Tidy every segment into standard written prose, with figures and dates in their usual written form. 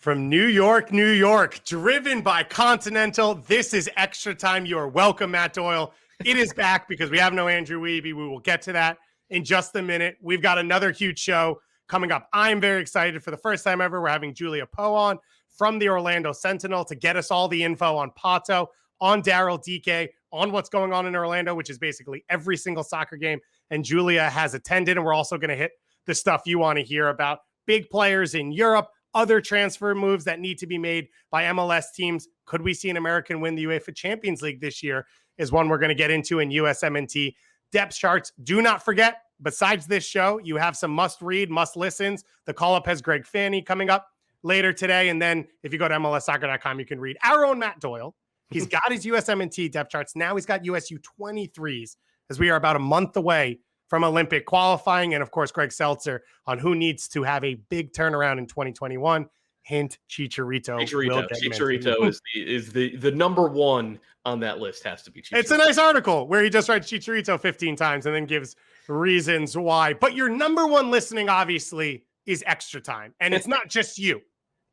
From New York, New York, driven by Continental, this is Extra Time. You are welcome, Matt Doyle. It is back because we have no Andrew Wiebe. We will get to that in just a minute. We've got another huge show coming up. I'm very excited. For the first time ever, we're having Julia Poe on from the Orlando Sentinel to get us all the info on Pato, on Daryl Dike, on what's going on in Orlando, which is basically every single soccer game. And Julia has attended, and we're also going to hit the stuff you want to hear about. Big players in Europe, other transfer moves that need to be made by MLS teams. Could we see an American win the UEFA Champions League this year is one we're going to get into in USMNT. Depth charts. Do not forget, besides this show, you have some must-read, must-listens. The call-up has Greg Fanny coming up later today. And then if you go to MLSsoccer.com, you can read our own Matt Doyle. He's got his USMNT depth charts. Now he's got USU 23s as we are about a month away from Olympic qualifying. And of course, Greg Seltzer on who needs to have a big turnaround in 2021. Hint, Chicharito. Chicharito is the number one on that list, has to be Chicharito. It's a nice article where he just writes Chicharito 15 times and then gives reasons why. But your number one listening, obviously, is Extra Time. And it's not just you.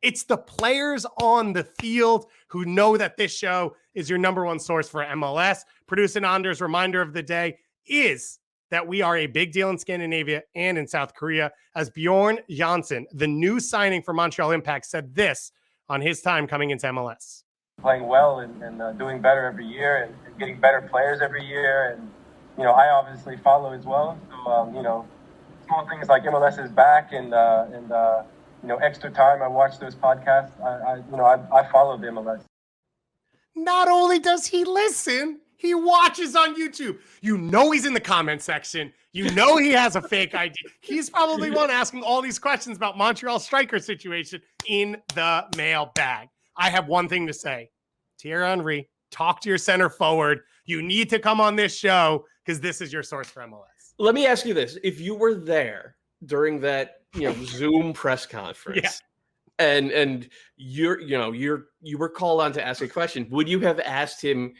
It's the players on the field who know that this show is your number one source for MLS. Producer Anders' reminder of the day is that we are a big deal in Scandinavia and in South Korea, as Bjorn Janssen, the new signing for Montreal Impact, said this on his time coming into MLS. Playing well and doing better every year and getting better players every year. And, I obviously follow as well. So, small things like MLS is back and Extra Time. I watch those podcasts. I follow the MLS. Not only does he listen, he watches on YouTube. He's in the comment section. He has a fake ID. He's probably one asking all these questions about Montreal striker situation in the mailbag. I have one thing to say. Thierry Henry, talk to your center forward. You need to come on this show because this is your source for MLS. Let me ask you this. If you were there during that, Zoom press conference, yeah, and you were called on to ask a question, would you have asked him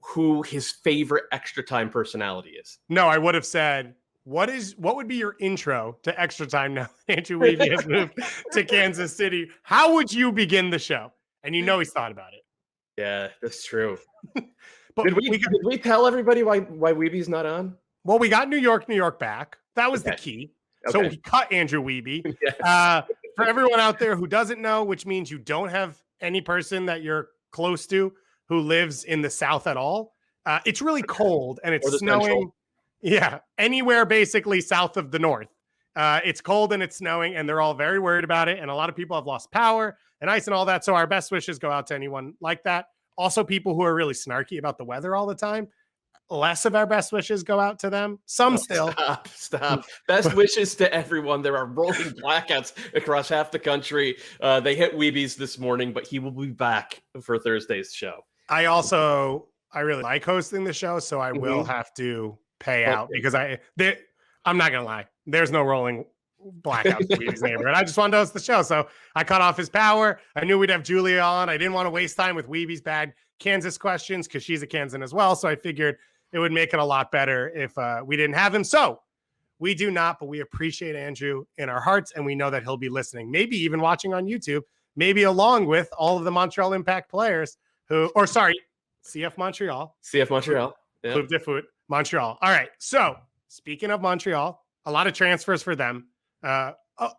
who his favorite Extra Time personality is? No, I would have said, what would be your intro to Extra Time now that Andrew Wiebe has moved to Kansas City? How would you begin the show? And he's thought about it. Yeah, that's true. But did we tell everybody why Wiebe's not on? Well, we got New York back. That was the key. Okay. So we cut Andrew Wiebe. Yes. For everyone out there who doesn't know, which means you don't have any person that you're close to who lives in the South at all. It's really cold and it's snowing. Central. Yeah, anywhere basically south of the North. It's cold and it's snowing and they're all very worried about it. And a lot of people have lost power and ice and all that. So our best wishes go out to anyone like that. Also, people who are really snarky about the weather all the time. Less of our best wishes go out to them. Some still. Stop. Best wishes to everyone. There are rolling blackouts across half the country. They hit Wiebe's this morning, but he will be back for Thursday's show. I really like hosting the show, so I will have to pay out because I'm not going to lie. There's no rolling blackouts in Wiebe's neighborhood. I just wanted to host the show, so I cut off his power. I knew we'd have Julia on. I didn't want to waste time with Wiebe's bad Kansas questions because she's a Kansan as well, so I figured it would make it a lot better if we didn't have him. So we do not, but we appreciate Andrew in our hearts, and we know that he'll be listening, maybe even watching on YouTube, maybe along with all of the Montreal Impact players CF Montreal. CF Montreal. Yeah. Club de Foot, Montreal. All right. So speaking of Montreal, a lot of transfers for them. A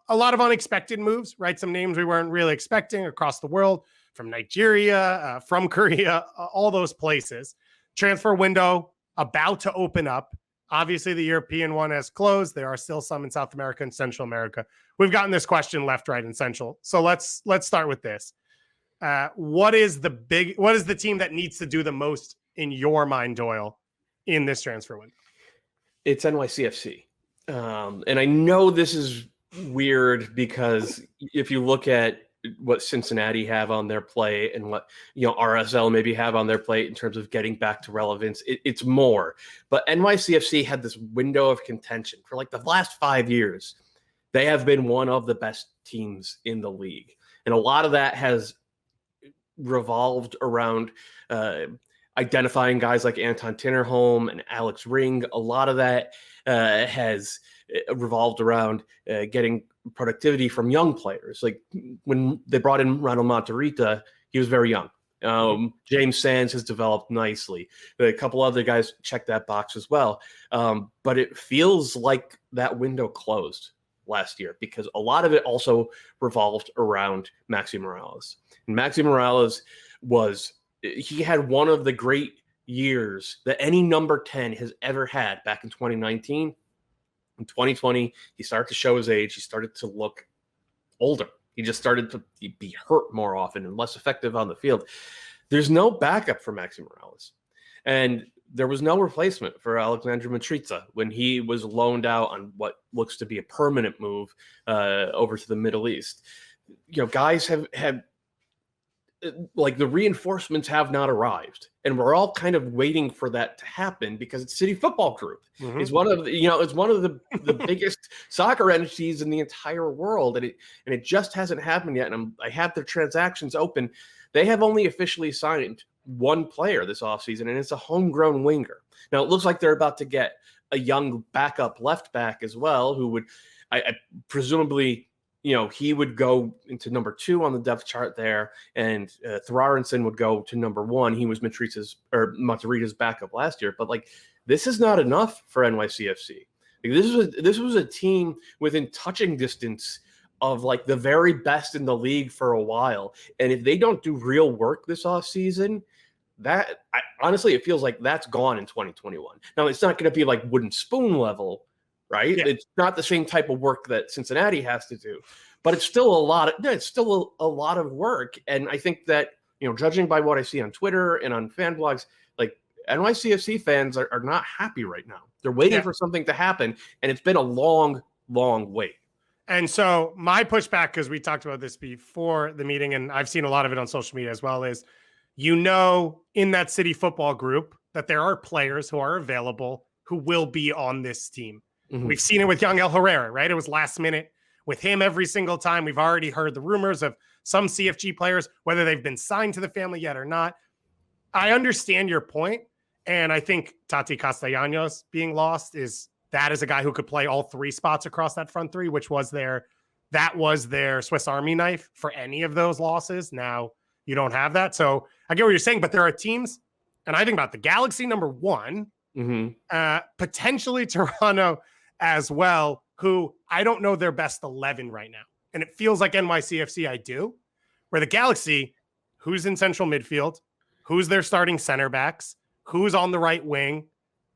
lot of unexpected moves, right? Some names we weren't really expecting across the world, from Nigeria, from Korea, all those places. Transfer window about to open up. Obviously, the European one has closed. There are still some in South America and Central America. We've gotten this question left, right, and central. So let's start with this. What is the team that needs to do the most in your mind, Doyle, in this transfer window? It's NYCFC. And I know this is weird because if you look at what Cincinnati have on their plate and what RSL maybe have on their plate in terms of getting back to relevance, it's more. But NYCFC had this window of contention for like the last 5 years. They have been one of the best teams in the league, and a lot of that has revolved around identifying guys like Anton Tinnerholm and Alex Ring. A lot of that has revolved around getting productivity from young players. Like when they brought in Ronald Monterita, he was very young. James Sands has developed nicely. A couple other guys check that box as well. But it feels like that window closed last year because a lot of it also revolved around Maxi Moralez. And Maxi Moralez he had one of the great years that any number 10 has ever had back in 2019. In 2020, he started to show his age. He started to look older. He just started to be hurt more often and less effective on the field. There's no backup for Maxi Moralez. And there was no replacement for Alexandre Matriza when he was loaned out on what looks to be a permanent move over to the Middle East. Guys have like the reinforcements have not arrived, and we're all kind of waiting for that to happen because it's City Football Group. Mm-hmm. It's one of the biggest soccer entities in the entire world, and it just hasn't happened yet. And I have their transactions open. They have only officially signed one player this offseason, and it's a homegrown winger. Now it looks like they're about to get a young backup left back as well, who would I presumably. He would go into number 2 on the depth chart there, and Thrarensen would go to number 1. He was Monterita's backup last year, but this is not enough for NYCFC. This was a team within touching distance of the very best in the league for a while, and if they don't do real work this offseason, honestly it feels like that's gone in 2021. Now it's not going to be wooden spoon level. Right, yeah. It's not the same type of work that Cincinnati has to do, but it's still a lot of work. And I think that judging by what I see on Twitter and on fan blogs, NYCFC fans are not happy right now. They're waiting for something to happen, and it's been a long, long wait. And so my pushback, because we talked about this before the meeting, and I've seen a lot of it on social media as well, is in that City Football Group that there are players who are available who will be on this team. Mm-hmm. We've seen it with young El Herrera, right? It was last minute with him every single time. We've already heard the rumors of some CFG players, whether they've been signed to the family yet or not. I understand your point, and I think Tati Castellanos being lost is a guy who could play all 3 spots across that front 3, which was their Swiss Army knife for any of those losses. Now you don't have that. So I get what you're saying, but there are teams, and I think about the Galaxy number 1, potentially Toronto as well, who I don't know their best 11 right now. And it feels like NYCFC I do, where the Galaxy, who's in central midfield, who's their starting center backs, who's on the right wing.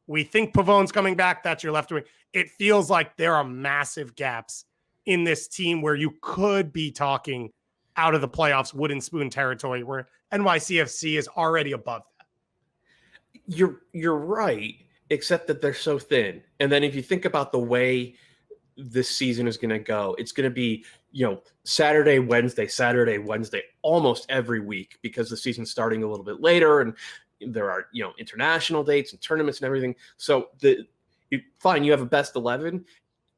We think Pavon's coming back. That's your left wing. It feels like there are massive gaps in this team where you could be talking out of the playoffs, wooden spoon territory, where NYCFC is already above that. You're right. Except that they're so thin. And then if you think about the way this season is going to go, it's going to be, Saturday, Wednesday, almost every week because the season's starting a little bit later and there are, international dates and tournaments and everything. So fine, you have a best 11.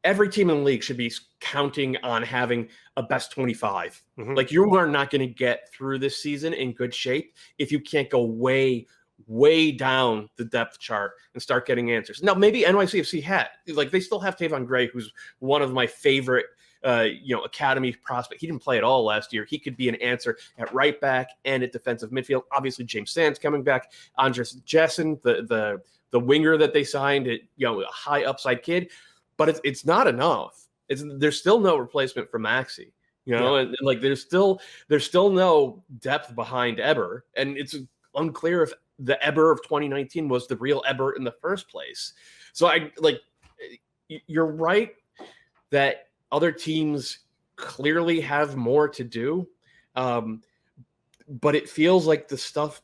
Every team in the league should be counting on having a best 25. Mm-hmm. You are not going to get through this season in good shape if you can't go way down the depth chart and start getting answers. Now, maybe NYCFC they still have Tavon Gray, who's one of my favorite, academy prospect. He didn't play at all last year. He could be an answer at right back and at defensive midfield. Obviously, James Sands coming back. Andres Jessen, the winger that they signed, a high upside kid, but it's not enough. There's still no replacement for Maxi. And there's still no depth behind Eber, and it's unclear if the Eber of 2019 was the real Eber in the first place. So you're right that other teams clearly have more to do. But it feels like the stuff,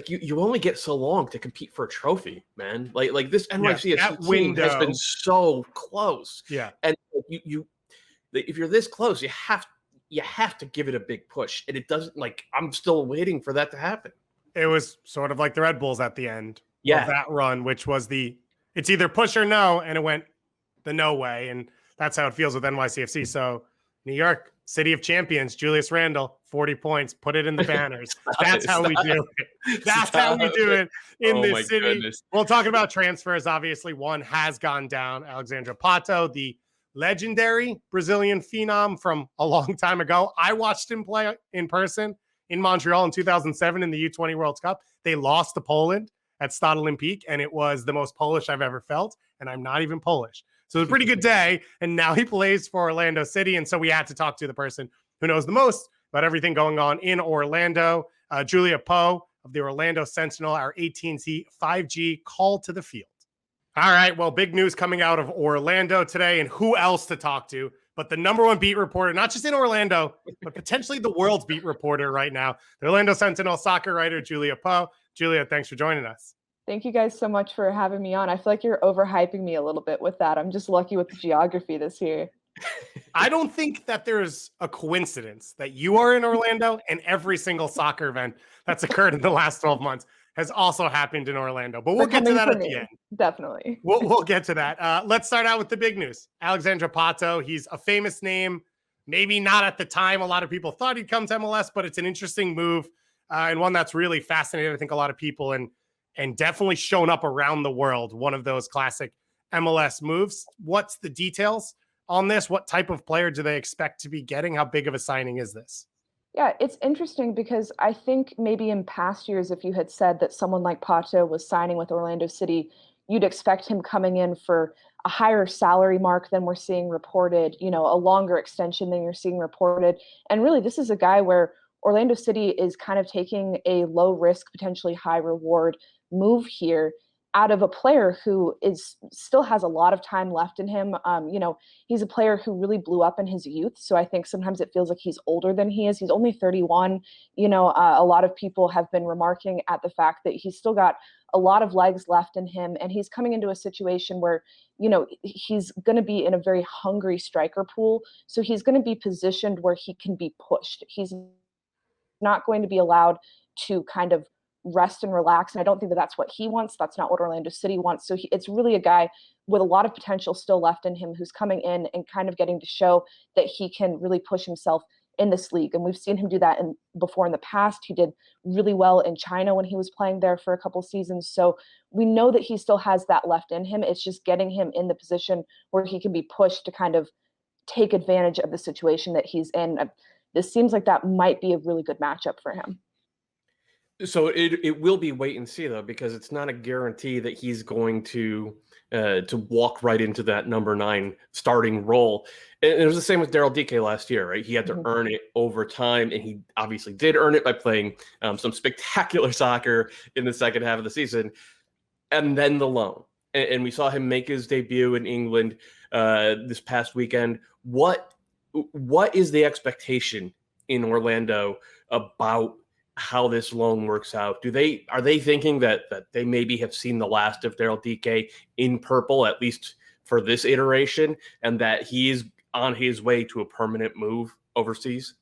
you only get so long to compete for a trophy, man. This NYCFC team has been so close. Yeah. And if you're this close, you have to give it a big push. And it doesn't I'm still waiting for that to happen. It was sort of like the Red Bulls at the end of that run, which was it's either push or no, and it went the no way. And that's how it feels with NYCFC. So New York, City of Champions, Julius Randle, 40 points, put it in the banners. That's how we do it. That's how we do it in this city. Goodness. Well, talking about transfers, obviously one has gone down. Alexandre Pato, the legendary Brazilian phenom from a long time ago. I watched him play in person in Montreal in 2007 in the U20 World Cup. They lost to Poland at Stade Olympique, and it was the most Polish I've ever felt, and I'm not even Polish. So it was a pretty good day, and now he plays for Orlando City, and so we had to talk to the person who knows the most about everything going on in Orlando, Julia Poe of the Orlando Sentinel, our AT&T 5G call to the field. All right, well, big news coming out of Orlando today, and who else to talk to but the number one beat reporter, not just in Orlando, but potentially the world's beat reporter right now, the Orlando Sentinel soccer writer, Julia Poe. Julia, thanks for joining us. Thank you guys so much for having me on. I feel like you're overhyping me a little bit with that. I'm just lucky with the geography this year. I don't think that there's a coincidence that you are in Orlando and every single soccer event that's occurred in the last 12 months has also happened in Orlando. But we'll get to that at the end. Definitely. We'll get to that. Let's start out with the big news. Alexandre Pato, he's a famous name. Maybe not at the time a lot of people thought he'd come to MLS, but it's an interesting move and one that's really fascinated, I think, a lot of people and definitely shown up around the world. One of those classic MLS moves. What's the details on this? What type of player do they expect to be getting? How big of a signing is this? Yeah, it's interesting because I think maybe in past years, if you had said that someone like Pato was signing with Orlando City, you'd expect him coming in for a higher salary mark than we're seeing reported, you know, a longer extension than you're seeing reported. And really, this is a guy where Orlando City is kind of taking a low risk, potentially high reward move here out of a player who still has a lot of time left in him. You know, he's a player who really blew up in his youth. So I think sometimes it feels like he's older than he is. He's only 31. You know, a lot of people have been remarking at the fact that he's still got a lot of legs left in him. And he's coming into a situation where, you know, he's going to be in a very hungry striker pool. So he's going to be positioned where he can be pushed. He's not going to be allowed to kind of rest and relax. And I don't think that that's what he wants. That's not what Orlando City wants. So it's really a guy with a lot of potential still left in him who's coming in and kind of getting to show that he can really push himself in this league. And we've seen him do that before in the past. He did really well in China when he was playing there for a couple seasons. So we know that he still has that left in him. It's just getting him in the position where he can be pushed to kind of take advantage of the situation that he's in. This seems like that might be a really good matchup for him. So it will be wait and see, though, because it's not a guarantee that he's going to walk right into that number 9 starting role. And it was the same with Daryl Dike last year, right? He had to earn it over time, and he obviously did earn it by playing some spectacular soccer in the second half of the season, and then the loan. And we saw him make his debut in England this past weekend. What is the expectation in Orlando about how this loan works out? Are they thinking that they maybe have seen the last of Daryl Dike in purple, at least for this iteration, and that he is on his way to a permanent move overseas?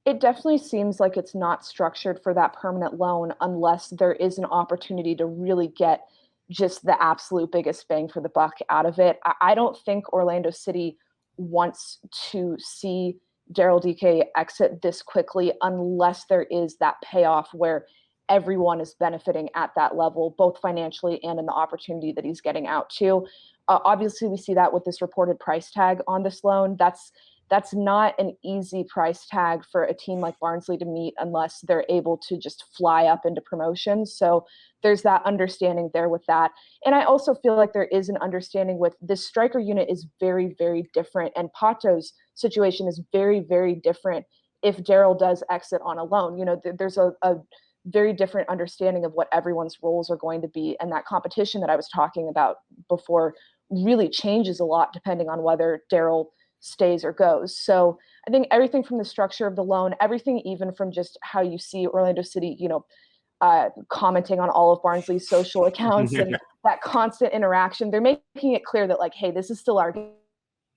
It definitely seems like it's not structured for that permanent loan unless there is an opportunity to really get just the absolute biggest bang for the buck out of it. I don't think Orlando City wants to see Daryl Dike exit this quickly unless there is that payoff where everyone is benefiting at that level, both financially and in the opportunity that he's getting out to. Obviously, we see that with this reported price tag on this loan. That's not an easy price tag for a team like Barnsley to meet unless they're able to just fly up into promotion. So there's that understanding there with that. And I also feel like there is an understanding with this striker unit is very, very different. And Pato's situation is very, very different if Daryl does exit on a loan. You know, there's a very different understanding of what everyone's roles are going to be. And that competition that I was talking about before really changes a lot depending on whether Daryl stays or goes. So I think everything from the structure of the loan, everything even from just how you see Orlando City, you know, commenting on all of Barnsley's social accounts and that constant interaction, they're making it clear that like, hey, this is still our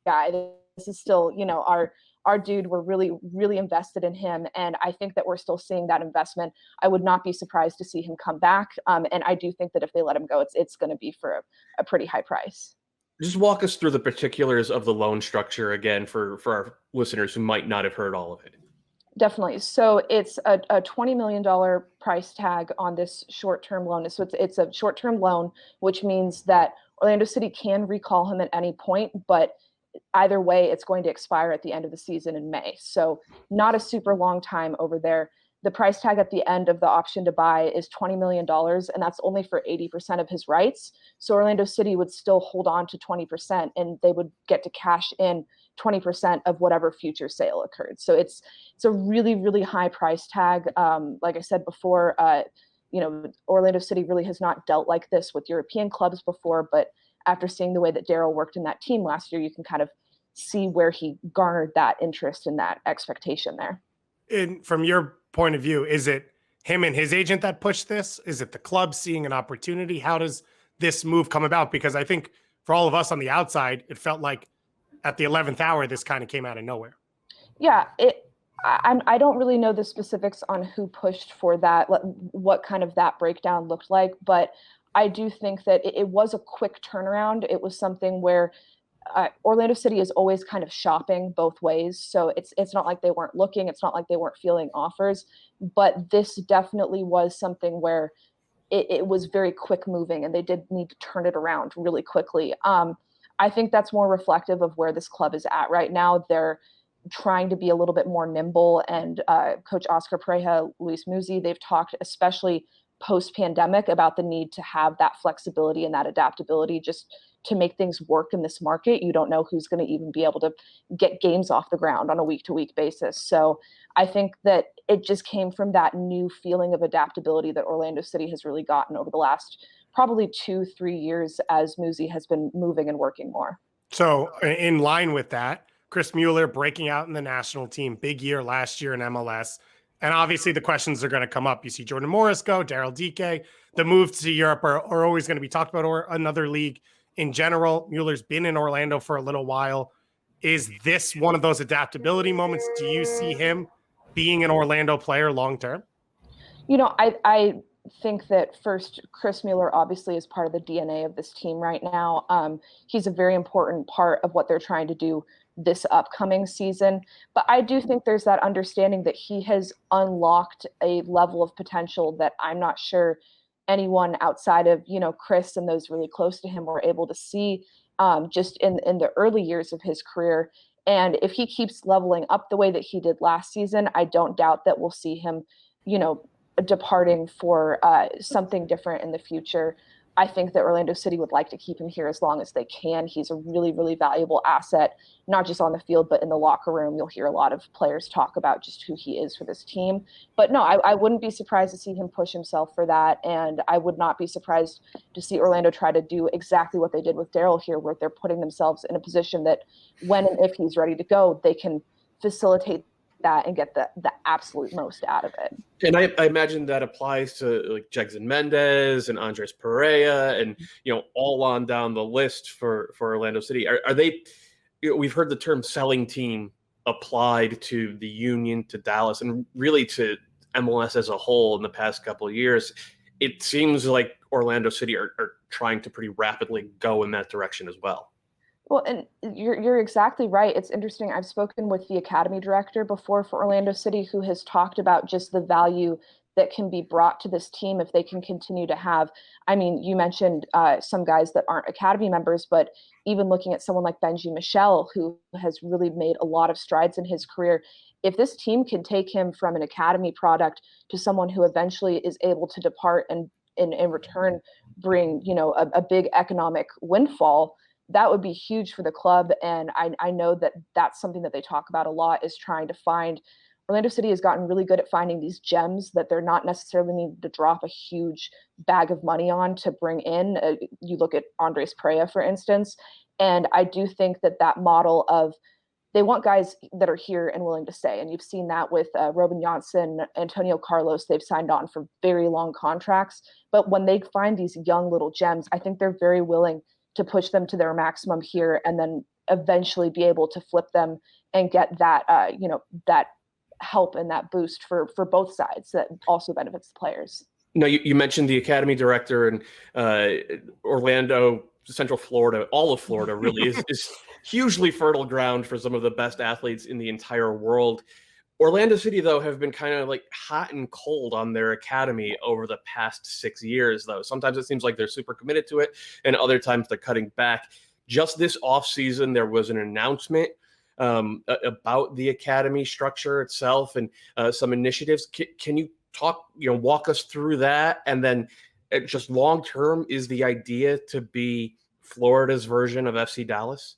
guy. This is still, you know, our dude. We're really, really invested in him. And I think that we're still seeing that investment. I would not be surprised to see him come back. And I do think that if they let him go, it's going to be for a pretty high price. Just walk us through the particulars of the loan structure again for our listeners who might not have heard all of it. Definitely. So it's a $20 million price tag on this short-term loan. So it's a short-term loan, which means that Orlando City can recall him at any point, but either way, it's going to expire at the end of the season in May. So not a super long time over there. The price tag at the end of the option to buy is $20 million, and that's only for 80% of his rights. So Orlando City would still hold on to 20%, and they would get to cash in 20% of whatever future sale occurred. So it's a really, really high price tag. Like I said before, Orlando City really has not dealt like this with European clubs before, but after seeing the way that Daryl worked in that team last year, you can kind of see where he garnered that interest and that expectation there. And from your point of view, is it him and his agent that pushed this? Is it the club seeing an opportunity? How does this move come about? Because I think for all of us on the outside, it felt like at the 11th hour, this kind of came out of nowhere. Yeah, I don't really know the specifics on who pushed for that, what kind of that breakdown looked like, but I do think that it was a quick turnaround. It was something where Orlando City is always kind of shopping both ways. So it's not like they weren't looking. It's not like they weren't fielding offers. But this definitely was something where it was very quick moving, and they did need to turn it around really quickly. I think that's more reflective of where this club is at right now. They're trying to be a little bit more nimble. And Coach Oscar Pareja, Luis Muzi, they've talked, especially post-pandemic, about the need to have that flexibility and that adaptability just to make things work in this market. You don't know who's going to even be able to get games off the ground on a week-to-week basis. So I think that it just came from that new feeling of adaptability that Orlando City has really gotten over the last probably 2-3 years as Muzi has been moving and working more. So in line with that, Chris Mueller breaking out in the national team, big year last year in MLS. And obviously the questions are going to come up. You see Jordan Morris go, Daryl Dike. The moves to Europe are always going to be talked about, or another league in general. Mueller's been in Orlando for a little while. Is this one of those adaptability moments? Do you see him being an Orlando player long-term? I think that first, Chris Mueller obviously is part of the DNA of this team right now. He's a very important part of what they're trying to do this upcoming season. But I do think there's that understanding that he has unlocked a level of potential that I'm not sure anyone outside of, Chris and those really close to him were able to see just in the early years of his career. And if he keeps leveling up the way that he did last season, I don't doubt that we'll see him, departing for something different in the future. I think that Orlando City would like to keep him here as long as they can. He's a really, really valuable asset, not just on the field, but in the locker room. You'll hear a lot of players talk about just who he is for this team. But no, I wouldn't be surprised to see him push himself for that. And I would not be surprised to see Orlando try to do exactly what they did with Daryl here, where they're putting themselves in a position that when and if he's ready to go, they can facilitate that and get the absolute most out of it. And I imagine that applies to like Jegson Mendez and Andres Pereira and, all on down the list for Orlando City. Are they, we've heard the term selling team applied to the Union, to Dallas, and really to MLS as a whole in the past couple of years. It seems like Orlando City are trying to pretty rapidly go in that direction as well. Well, and you're exactly right. It's interesting. I've spoken with the academy director before for Orlando City, who has talked about just the value that can be brought to this team if they can continue to have, you mentioned some guys that aren't academy members, but even looking at someone like Benji Michel, who has really made a lot of strides in his career. If this team can take him from an academy product to someone who eventually is able to depart and in return bring, a big economic windfall, that would be huge for the club. And I know that that's something that they talk about a lot, is trying to find. Orlando City has gotten really good at finding these gems that they're not necessarily needing to drop a huge bag of money on to bring in. You look at Andres Pereira, for instance, and I do think that model of they want guys that are here and willing to stay. And you've seen that with Robin Janssen, Antonio Carlos. They've signed on for very long contracts. But when they find these young little gems, I think they're very willing to push them to their maximum here and then eventually be able to flip them and get that, that help and that boost for both sides that also benefits the players. No, you mentioned the academy director, and Orlando, Central Florida, all of Florida really is hugely fertile ground for some of the best athletes in the entire world. Orlando City, though, have been kind of like hot and cold on their academy over the past 6 years, though. Sometimes it seems like they're super committed to it, and other times they're cutting back. just this offseason, there was an announcement about the academy structure itself and some initiatives. Can you walk us through that? And then just long term, is the idea to be Florida's version of FC Dallas?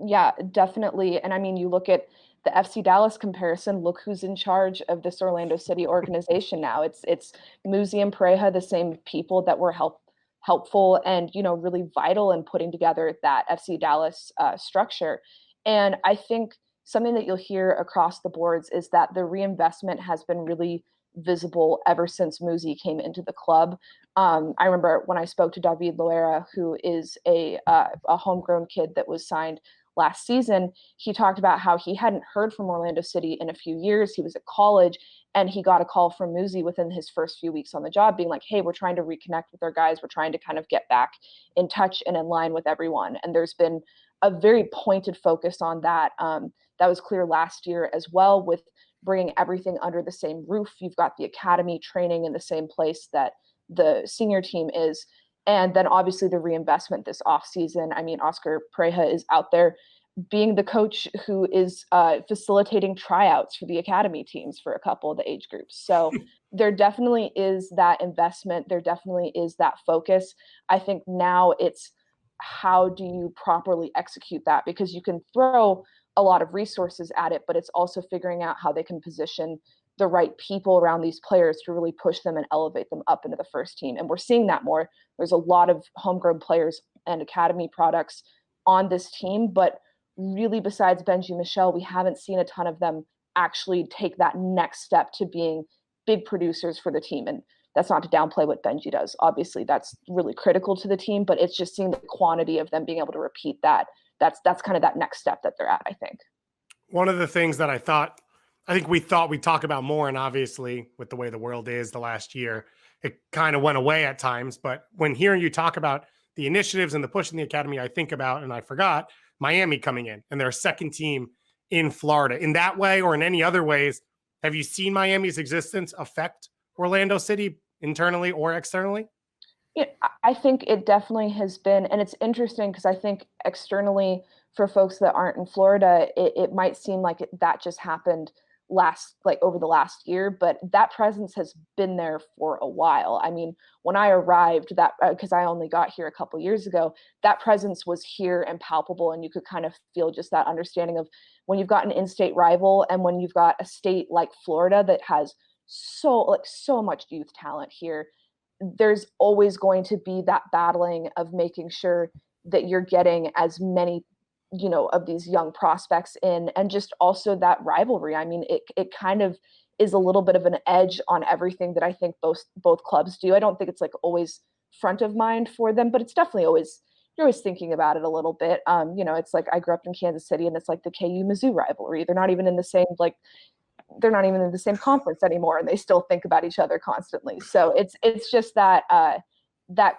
Yeah, definitely. And I mean, you look at the FC Dallas comparison, look who's in charge of this Orlando City organization now. It's Muzi and Pareja, the same people that were helpful and, really vital in putting together that FC Dallas structure. And I think something that you'll hear across the boards is that the reinvestment has been really visible ever since Muzi came into the club. I remember when I spoke to David Loera, who is a homegrown kid that was signed last season, he talked about how he hadn't heard from Orlando City in a few years. He was at college and he got a call from Muzi within his first few weeks on the job being like, hey, we're trying to reconnect with our guys. We're trying to kind of get back in touch and in line with everyone. And there's been a very pointed focus on that. That was clear last year as well, with bringing everything under the same roof. You've got the academy training in the same place that the senior team is. And then obviously the reinvestment this offseason. I mean, Oscar Pareja is out there being the coach who is facilitating tryouts for the academy teams for a couple of the age groups. So there definitely is that investment. There definitely is that focus. I think now it's how do you properly execute that? Because you can throw a lot of resources at it, but it's also figuring out how they can position the right people around these players to really push them and elevate them up into the first team. And we're seeing that more. There's a lot of homegrown players and academy products on this team, but really besides Benji Michel, we haven't seen a ton of them actually take that next step to being big producers for the team. And that's not to downplay what Benji does. Obviously, that's really critical to the team, but it's just seeing the quantity of them being able to repeat that. That's kind of that next step that they're at, I think. One of the things that I think we thought we'd talk about more, and obviously with the way the world is the last year, it kind of went away at times. But when hearing you talk about the initiatives and the push in the academy, I think about, and I forgot, Miami coming in and their second team in Florida. In that way or in any other ways, have you seen Miami's existence affect Orlando City internally or externally? Yeah, I think it definitely has been, and it's interesting because I think externally for folks that aren't in Florida, it might seem like that just happened over the last year, but that presence has been there for a while. I mean, when I arrived, that because I only got here a couple years ago, that presence was here and palpable, and you could kind of feel just that understanding of when you've got an in-state rival and when you've got a state like Florida that has so much youth talent here. There's always going to be that battling of making sure that you're getting as many of these young prospects in, and just also that rivalry. I mean, it kind of is a little bit of an edge on everything that I think both clubs do. I don't think it's like always front of mind for them, but it's definitely you're always thinking about it a little bit. It's like I grew up in Kansas City and it's like the KU Mizzou rivalry. They're not even in the same conference anymore, and they still think about each other constantly. So it's just that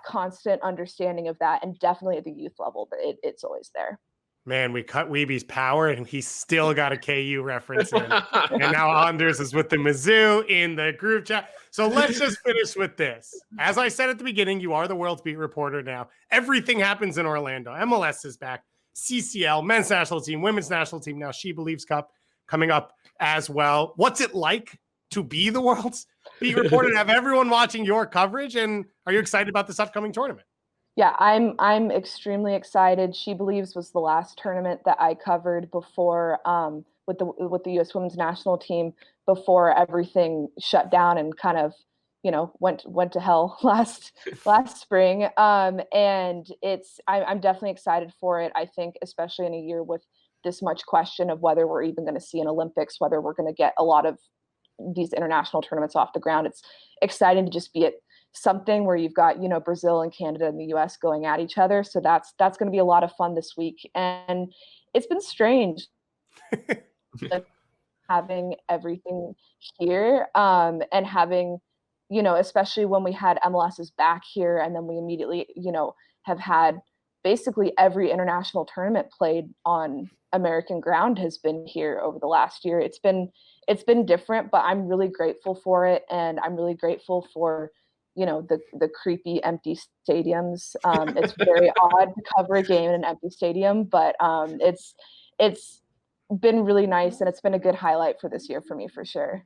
constant understanding of that, and definitely at the youth level, it's always there. Man, we cut Weeby's power and he's still got a KU reference in. And now Anders is with the Mizzou in the group chat. So let's just finish with this. As I said at the beginning, you are the world's beat reporter now. Everything happens in Orlando. MLS is back. CCL, men's national team, women's national team. Now She Believes Cup coming up as well. What's it like to be the world's beat reporter and have everyone watching your coverage? And are you excited about this upcoming tournament? Yeah, I'm extremely excited. She Believes was the last tournament that I covered before with the U.S. Women's National Team before everything shut down and kind of went to hell last spring. And I'm definitely excited for it. I think especially in a year with this much question of whether we're even going to see an Olympics, whether we're going to get a lot of these international tournaments off the ground. It's exciting to just be at something where you've got, Brazil and Canada and the US going at each other. So that's going to be a lot of fun this week. And it's been strange having everything here and having, especially when we had MLS's back here and then we immediately, have had basically every international tournament played on American ground has been here over the last year. It's been different, but I'm really grateful for it. And I'm really grateful for the creepy empty stadiums. It's very odd to cover a game in an empty stadium, but it's been really nice, and it's been a good highlight for this year for me, for sure.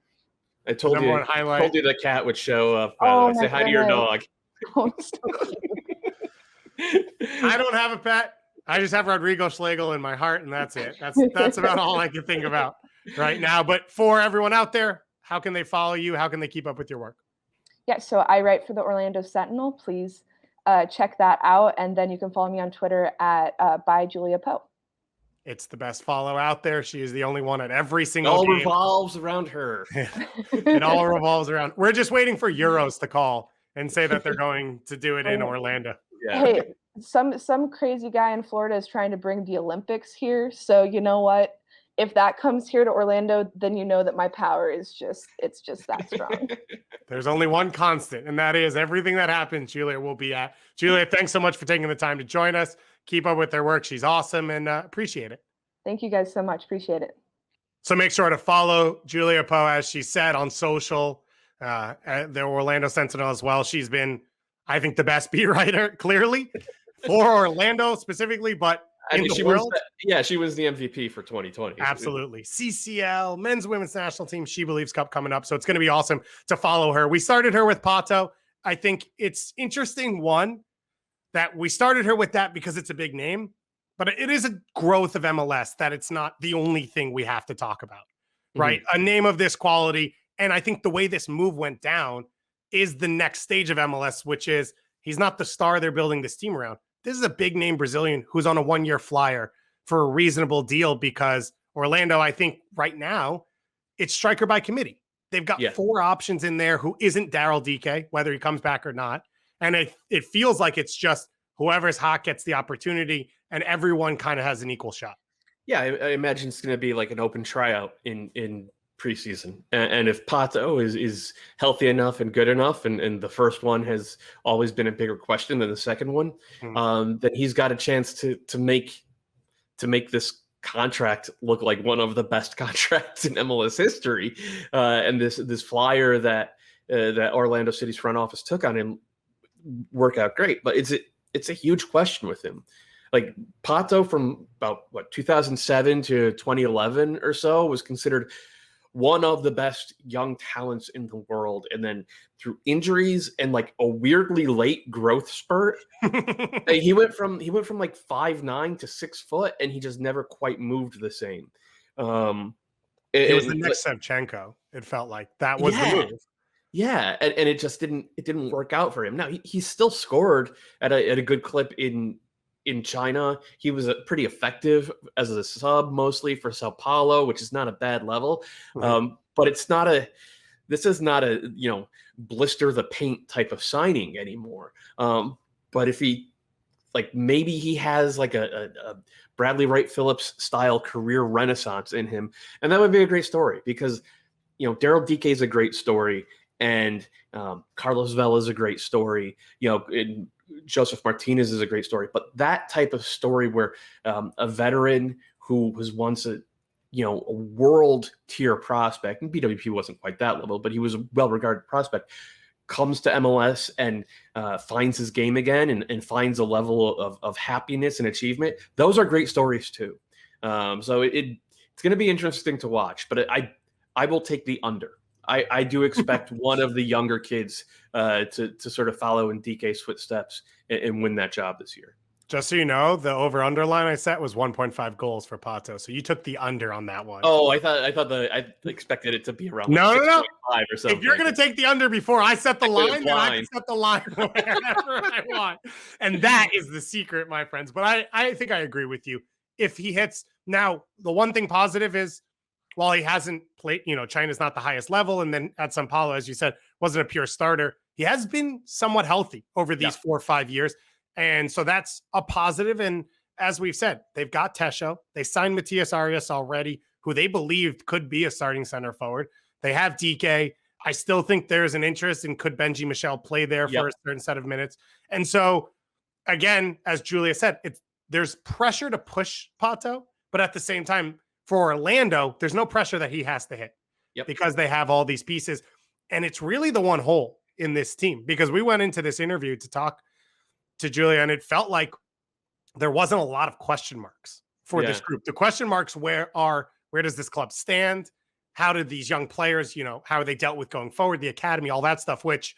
I told you the cat would show up. Say hi to your dog. Oh, so cute. I don't have a pet. I just have Rodrigo Schlegel in my heart, and that's it. That's about all I can think about right now. But for everyone out there, how can they follow you? How can they keep up with your work? Yeah, so I write for the Orlando Sentinel. Please check that out. And then you can follow me on Twitter at by Julia Poe. It's the best follow out there. She is the only one at every single game. It all game. revolves around her. It all revolves around. We're just waiting for Euros to call and say that they're going to do it in Orlando. Yeah. Hey, some crazy guy in Florida is trying to bring the Olympics here. So you know what? If that comes here to Orlando, then you know that my power is just that strong. There's only one constant, and that is everything that happens, Julia will be at. Julia, thanks so much for taking the time to join us. Keep up with their work. She's awesome, and appreciate it. Thank you guys so much. Appreciate it. So make sure to follow Julia Poe, as she said, on social, at the Orlando Sentinel as well. She's been, I think, the best beat writer, clearly, for Orlando specifically, but she was the MVP for 2020. Absolutely. CCL, men's women's national team, She Believes Cup coming up. So it's going to be awesome to follow her. We started her with Pato. I think it's interesting, one, that we started her with that because it's a big name, but it is a growth of MLS that it's not the only thing we have to talk about, right? A name of this quality. And I think the way this move went down is the next stage of MLS, which is he's not the star they're building this team around. This is a big name Brazilian who's on a 1-year flyer for a reasonable deal, because Orlando, I think right now, it's striker by committee. They've got 4 options in there who isn't Daryl Dike, whether he comes back or not. And it feels like it's just whoever's hot gets the opportunity, and everyone kind of has an equal shot. Yeah, I imagine it's going to be like an open tryout in preseason. And if Pato is healthy enough and good enough, and the first one has always been a bigger question than the second one, then he's got a chance to make this contract look like one of the best contracts in MLS history. And this flyer that Orlando City's front office took on him work out great. But it's a huge question with him. Like Pato from about 2007 to 2011 or so was considered one of the best young talents in the world. And then through injuries and like a weirdly late growth spurt, he went from like 5'9" to 6 foot, and he just never quite moved the same. It was the next Shevchenko. It felt like that was the move. Yeah. And it just didn't work out for him. Now he still scored at a good clip in China. He was pretty effective as a sub, mostly for Sao Paulo, which is not a bad level. But this is not a blister the paint type of signing anymore. But if maybe he has like a Bradley Wright Phillips style career renaissance in him, and that would be a great story, because Daryl Dike is a great story, and Carlos Vela is a great story. Joseph Martinez is a great story, but that type of story where a veteran who was once a world tier prospect, and BWP wasn't quite that level, but he was a well-regarded prospect, comes to MLS and finds his game again and finds a level of happiness and achievement. Those are great stories too. So it's going to be interesting to watch, but I will take the under. I do expect one of the younger kids to sort of follow in DK's footsteps and win that job this year. Just so you know, the over-under line I set was 1.5 goals for Pato. So you took the under on that one. Oh, I expected it to be around no. 6.5 or something. If you're going to take the under before I set the line, then I can set the line wherever I want. And that is the secret, my friends. But I think I agree with you. If he hits now, the one thing positive is, while he hasn't played, China's not the highest level, and then at Sao Paulo, as you said, wasn't a pure starter, he has been somewhat healthy over these 4 or 5 years. And so that's a positive. And as we've said, they've got Tesho. They signed Matias Arias already, who they believed could be a starting center forward. They have DK. I still think there's an interest in could Benji Michel play there for a certain set of minutes. And so, again, as Julia said, there's pressure to push Pato, but at the same time, for Orlando, there's no pressure that he has to hit because they have all these pieces. And it's really the one hole in this team, because we went into this interview to talk to Julia, and it felt like there wasn't a lot of question marks for this group. The question marks where does this club stand? How did these young players, how are they dealt with going forward, the academy, all that stuff, which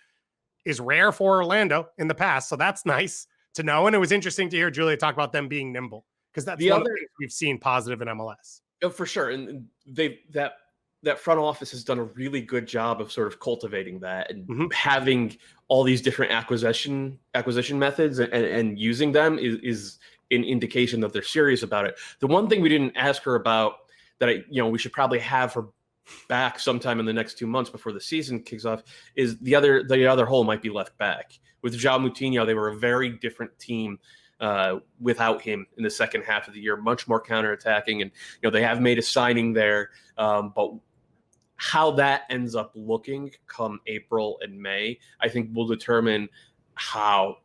is rare for Orlando in the past. So that's nice to know. And it was interesting to hear Julia talk about them being nimble, because that's one of the things we've seen positive in MLS. Oh, for sure. And that front office has done a really good job of sort of cultivating that and having all these different acquisition methods and using them is an indication that they're serious about it. The one thing we didn't ask her about that we should probably have her back sometime in the next 2 months before the season kicks off is the other hole might be left back. With João Moutinho, they were a very different team without him in the second half of the year, much more counterattacking, and they have made a signing there, but how that ends up looking come April and May, I think will determine how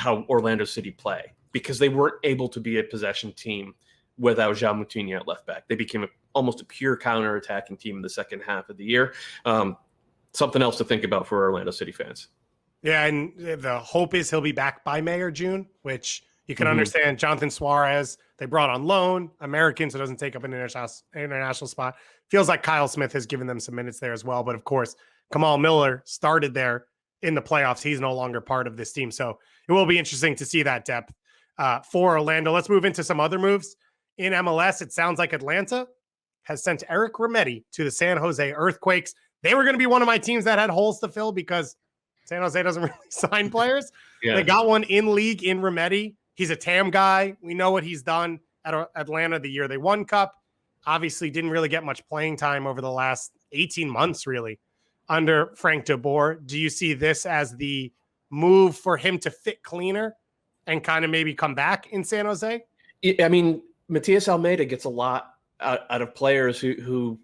Orlando City play, because they weren't able to be a possession team without João Moutinho at left back. They became almost a pure counterattacking team in the second half of the year. Something else to think about for Orlando City fans. Yeah, and the hope is he'll be back by May or June, which you can understand. Jonathan Suarez, they brought on loan, American, so doesn't take up an international spot. Feels like Kyle Smith has given them some minutes there as well. But of course, Kamal Miller started there in the playoffs. He's no longer part of this team. So it will be interesting to see that depth for Orlando. Let's move into some other moves. In MLS, it sounds like Atlanta has sent Eric Remedi to the San Jose Earthquakes. They were going to be one of my teams that had holes to fill because San Jose doesn't really sign players. They got one in league in Remedi. He's a TAM guy. We know what he's done at Atlanta the year they won Cup. Obviously didn't really get much playing time over the last 18 months, really, under Frank de Boer. Do you see this as the move for him to fit cleaner and kind of maybe come back in San Jose? I mean, Matias Almeida gets a lot out of players who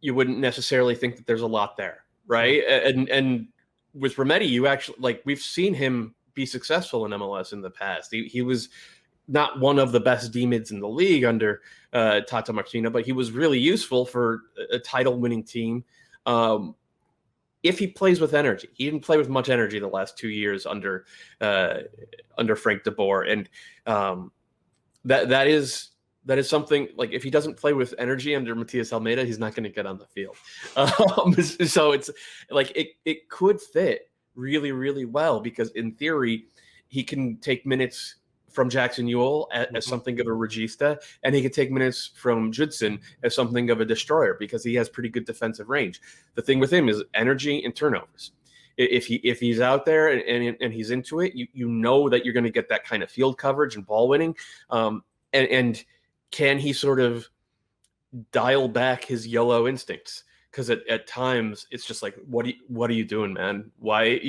you wouldn't necessarily think that there's a lot there, right? And with Remedi, you actually, we've seen him be successful in MLS in the past. He was not one of the best D-mids in the league under Tata Martino, but he was really useful for a title-winning team. If he plays with energy, he didn't play with much energy the last 2 years under Frank de Boer, and that is something. If he doesn't play with energy under Matias Almeida, he's not going to get on the field. So it's it could fit really, really well, because in theory he can take minutes from Jackson Ewell as something of a regista, and he can take minutes from Judson as something of a destroyer, because he has pretty good defensive range. The thing with him is energy and turnovers. If he's out there and he's into it, you know that you're going to get that kind of field coverage and ball winning. And can he sort of dial back his YOLO instincts? Because at times it's just what are you doing, man? Why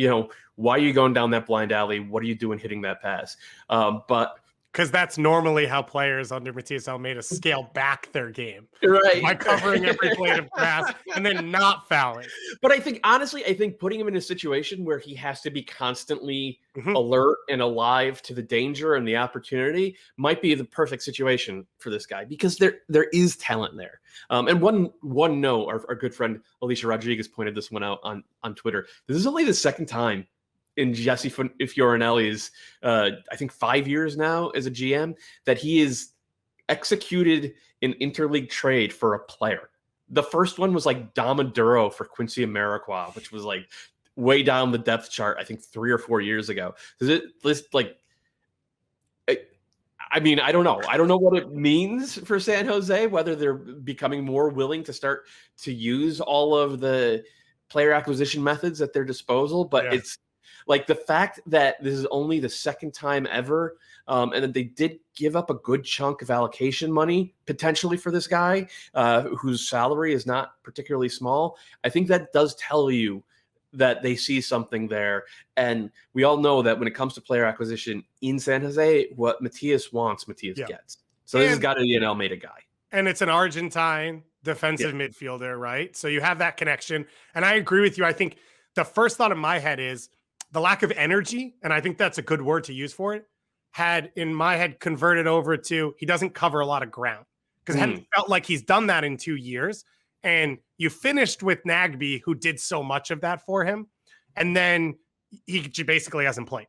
are you going down that blind alley? What are you doing hitting that pass? But because that's normally how players under Matias Almeida scale back their game, right? By covering every blade of grass and then not fouling. But I think putting him in a situation where he has to be constantly alert and alive to the danger and the opportunity might be the perfect situation for this guy, because there is talent there. And one note, our good friend Alicia Rodriguez pointed this one out on Twitter. This is only the second time in Jesse Fiorinelli's, I think 5 years now as a GM, that he is executed an interleague trade for a player. The first one was Domaduro for Quincy Amarikwa, which was way down the depth chart, I think 3 or 4 years ago. I mean, I don't know. I don't know what it means for San Jose, whether they're becoming more willing to start to use all of the player acquisition methods at their disposal, but it's the fact that this is only the second time ever, and that they did give up a good chunk of allocation money potentially for this guy, whose salary is not particularly small. I think that does tell you that they see something there. And we all know that when it comes to player acquisition in San Jose, what Matias wants, Matias gets. So this has got to be an Almeida guy. And it's an Argentine defensive midfielder, right? So you have that connection. And I agree with you. I think the first thought in my head is the lack of energy, and I think that's a good word to use for it, had in my head converted over to he doesn't cover a lot of ground, because it hadn't felt like he's done that in 2 years. And you finished with Nagby, who did so much of that for him. and then he basically hasn't played.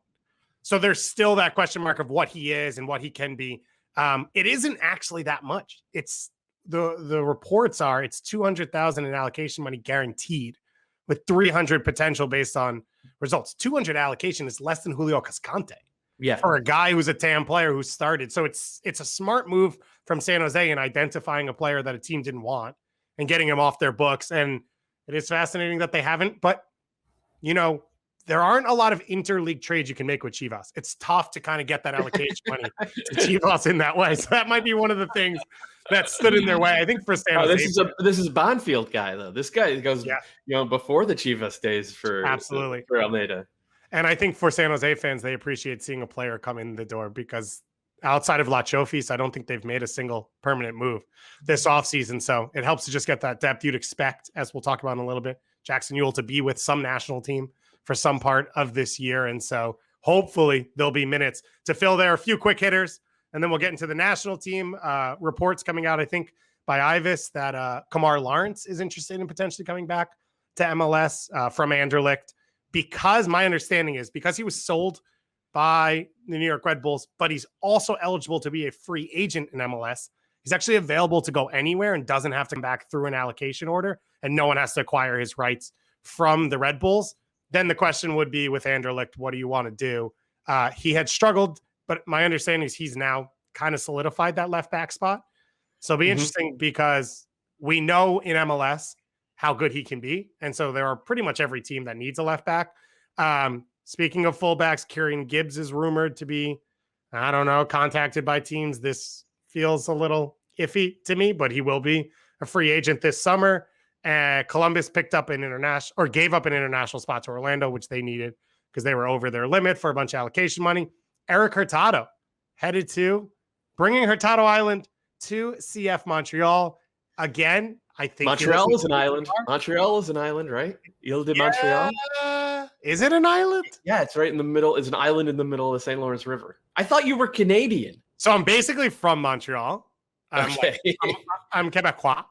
So there's still that question mark of what he is and what he can be. It isn't actually that much. It's the reports are it's 200,000 in allocation money guaranteed, with 300 potential based on results. 200 allocation is less than Julio Cascante. Yeah, for a guy who's a TAM player who started. So it's a smart move from San Jose in identifying a player that a team didn't want and getting him off their books. And it is fascinating that they haven't, but there aren't a lot of interleague trades you can make with Chivas. It's tough to kind of get that allocation money to Chivas in that way. So that might be one of the things that stood in their way. I think for San Jose. This is Bonfield guy though. This guy goes, before the Chivas days for Almeida. And I think for San Jose fans, they appreciate seeing a player come in the door because outside of La Chofis, I don't think they've made a single permanent move this offseason. So it helps to just get that depth you'd expect, as we'll talk about in a little bit, Jackson Ewell to be with some national team for some part of this year. And so hopefully there'll be minutes to fill there. A few quick hitters, and then we'll get into the national team. Reports coming out, I think, by Ivis that Kamar Lawrence is interested in potentially coming back to MLS from Anderlecht. Because my understanding is because he was sold by the New York Red Bulls, but he's also eligible to be a free agent in MLS. He's actually available to go anywhere and doesn't have to come back through an allocation order, and no one has to acquire his rights from the Red Bulls. Then the question would be with Anderlecht, what do you want to do? He had struggled, but my understanding is he's now kind of solidified that left back spot. So it'll be interesting because we know in MLS how good he can be. And so there are pretty much every team that needs a left back. Speaking of fullbacks, Kieran Gibbs is rumored to be, contacted by teams. This feels a little iffy to me, but he will be a free agent this summer. Columbus gave up an international spot to Orlando, which they needed because they were over their limit for a bunch of allocation money. Eric Hurtado bringing Hurtado Island to CF Montreal. Again, I think Montreal is an island. Montreal is an island, right? Ile de Montreal. Is it an island? Yeah, it's right in the middle. It's an island in the middle of the St. Lawrence River. I thought you were Canadian. So I'm basically from Montreal. I'm Quebecois,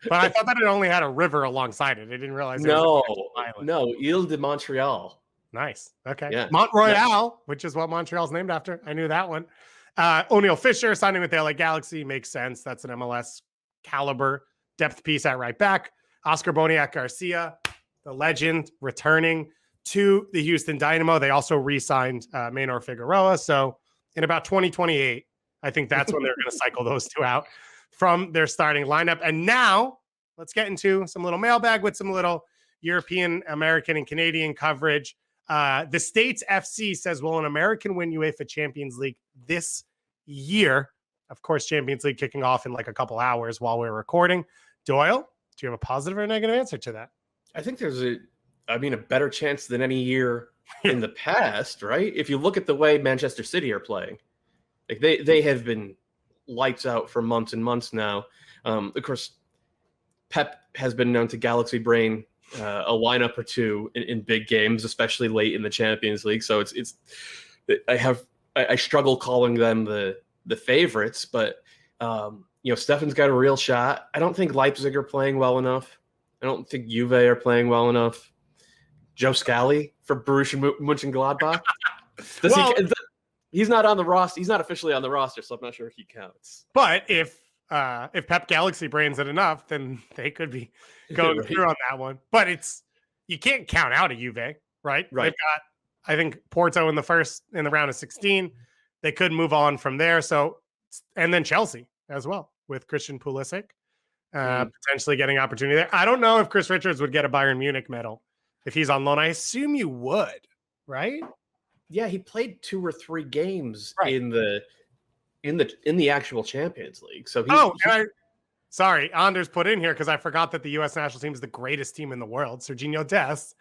but I thought that it only had a river alongside it. I didn't realize. No, Ile de Montreal. Nice. Okay. Yeah. Mont-Royal, which is what Montreal's named after. I knew that one. O'Neal Fisher signing with the LA Galaxy makes sense. That's an MLS caliber depth piece at right back. Oscar Boniak Garcia, the legend, returning to the Houston Dynamo. They also re-signed Maynor Figueroa. So in about 2028, I think that's when they're going to cycle those two out from their starting lineup. And now let's get into some little mailbag with some little European, American, and Canadian coverage. The States FC says, will an American win UEFA Champions League this year? Of course, Champions League kicking off in like a couple hours while we're recording. Doyle, do you have a positive or negative answer to that? I think there's a better chance than any year in the past, right? If you look at the way Manchester City are playing, like they have been lights out for months and months now. Of course, Pep has been known to galaxy brain a lineup or two in big games, especially late in the Champions League. So I struggle calling them the favorites, but Stefan's got a real shot. I don't think Leipzig are playing well enough. I don't think Juve are playing well enough. Joe Scally for Borussia Mönchengladbach. He's not on the roster. He's not officially on the roster, so I'm not sure if he counts. But if Pep Galaxy brains it enough, then they could be going through on that one. But you can't count out a Juve, right? They've got, I think, Porto in the round of 16. They could move on from there. So, and then Chelsea as well with Christian Pulisic potentially getting opportunity there. I don't know if Chris Richards would get a Bayern Munich medal if he's on loan. I assume you would, right? Yeah, he played 2 or 3 games in the actual Champions League. So sorry, Anders put in here because I forgot that the U.S. national team is the greatest team in the world. Serginho Dest.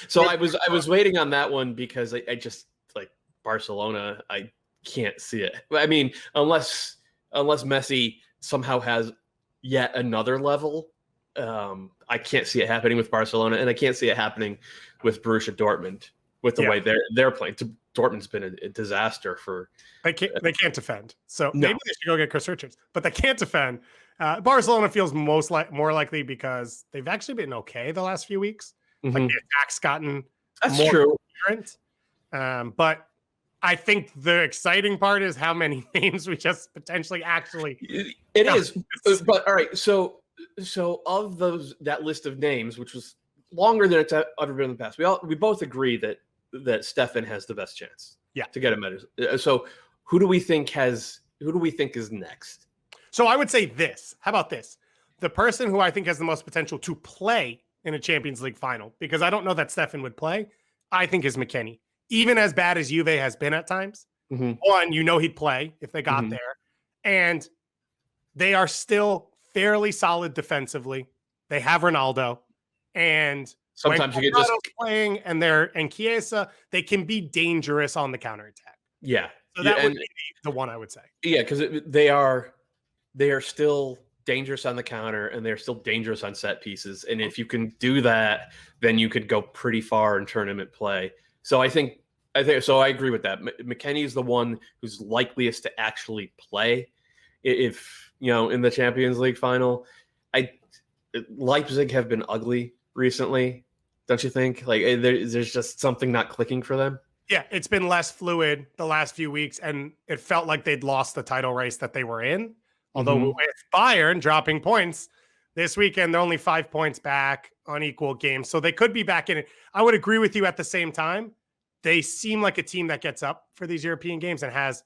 So I was waiting on that one because I just like Barcelona. I can't see it. I mean, unless Messi somehow has yet another level, I can't see it happening with Barcelona, and I can't see it happening with Borussia Dortmund with the way they're playing. Dortmund's been a disaster for. They can't defend, so maybe they should go get Chris Richards, but they can't defend. Barcelona feels more likely because they've actually been okay the last few weeks. Like the attack's gotten That's more true. coherent. But I think the exciting part is how many names we just potentially actually. It is. But all right, so of that list of names, which was longer than it's ever been in the past, we both agree that Stefan has the best chance. To get a medal. So who do we think is next? So I would say this. How about this? The person who I think has the most potential to play in a Champions League final, because I don't know that Stefan would play, I think is McKennie. Even as bad as Juve has been at times, one, he'd play if they got there. And they are still fairly solid defensively. They have Ronaldo. And sometimes when you get just playing and Chiesa, they can be dangerous on the counterattack. Yeah. So that would be the one I would say. Yeah, because they are still dangerous on the counter and they're still dangerous on set pieces. And if you can do that, then you could go pretty far in tournament play. So I think so. I agree with that. McKennie is the one who's likeliest to actually play if in the Champions League final. Leipzig have been ugly recently, don't you think? Like there's just something not clicking for them. Yeah, it's been less fluid the last few weeks, and it felt like they'd lost the title race that they were in. Although with Bayern dropping points this weekend, they're only 5 points back on equal games. So they could be back in it. I would agree with you at the same time. They seem like a team that gets up for these European games and has,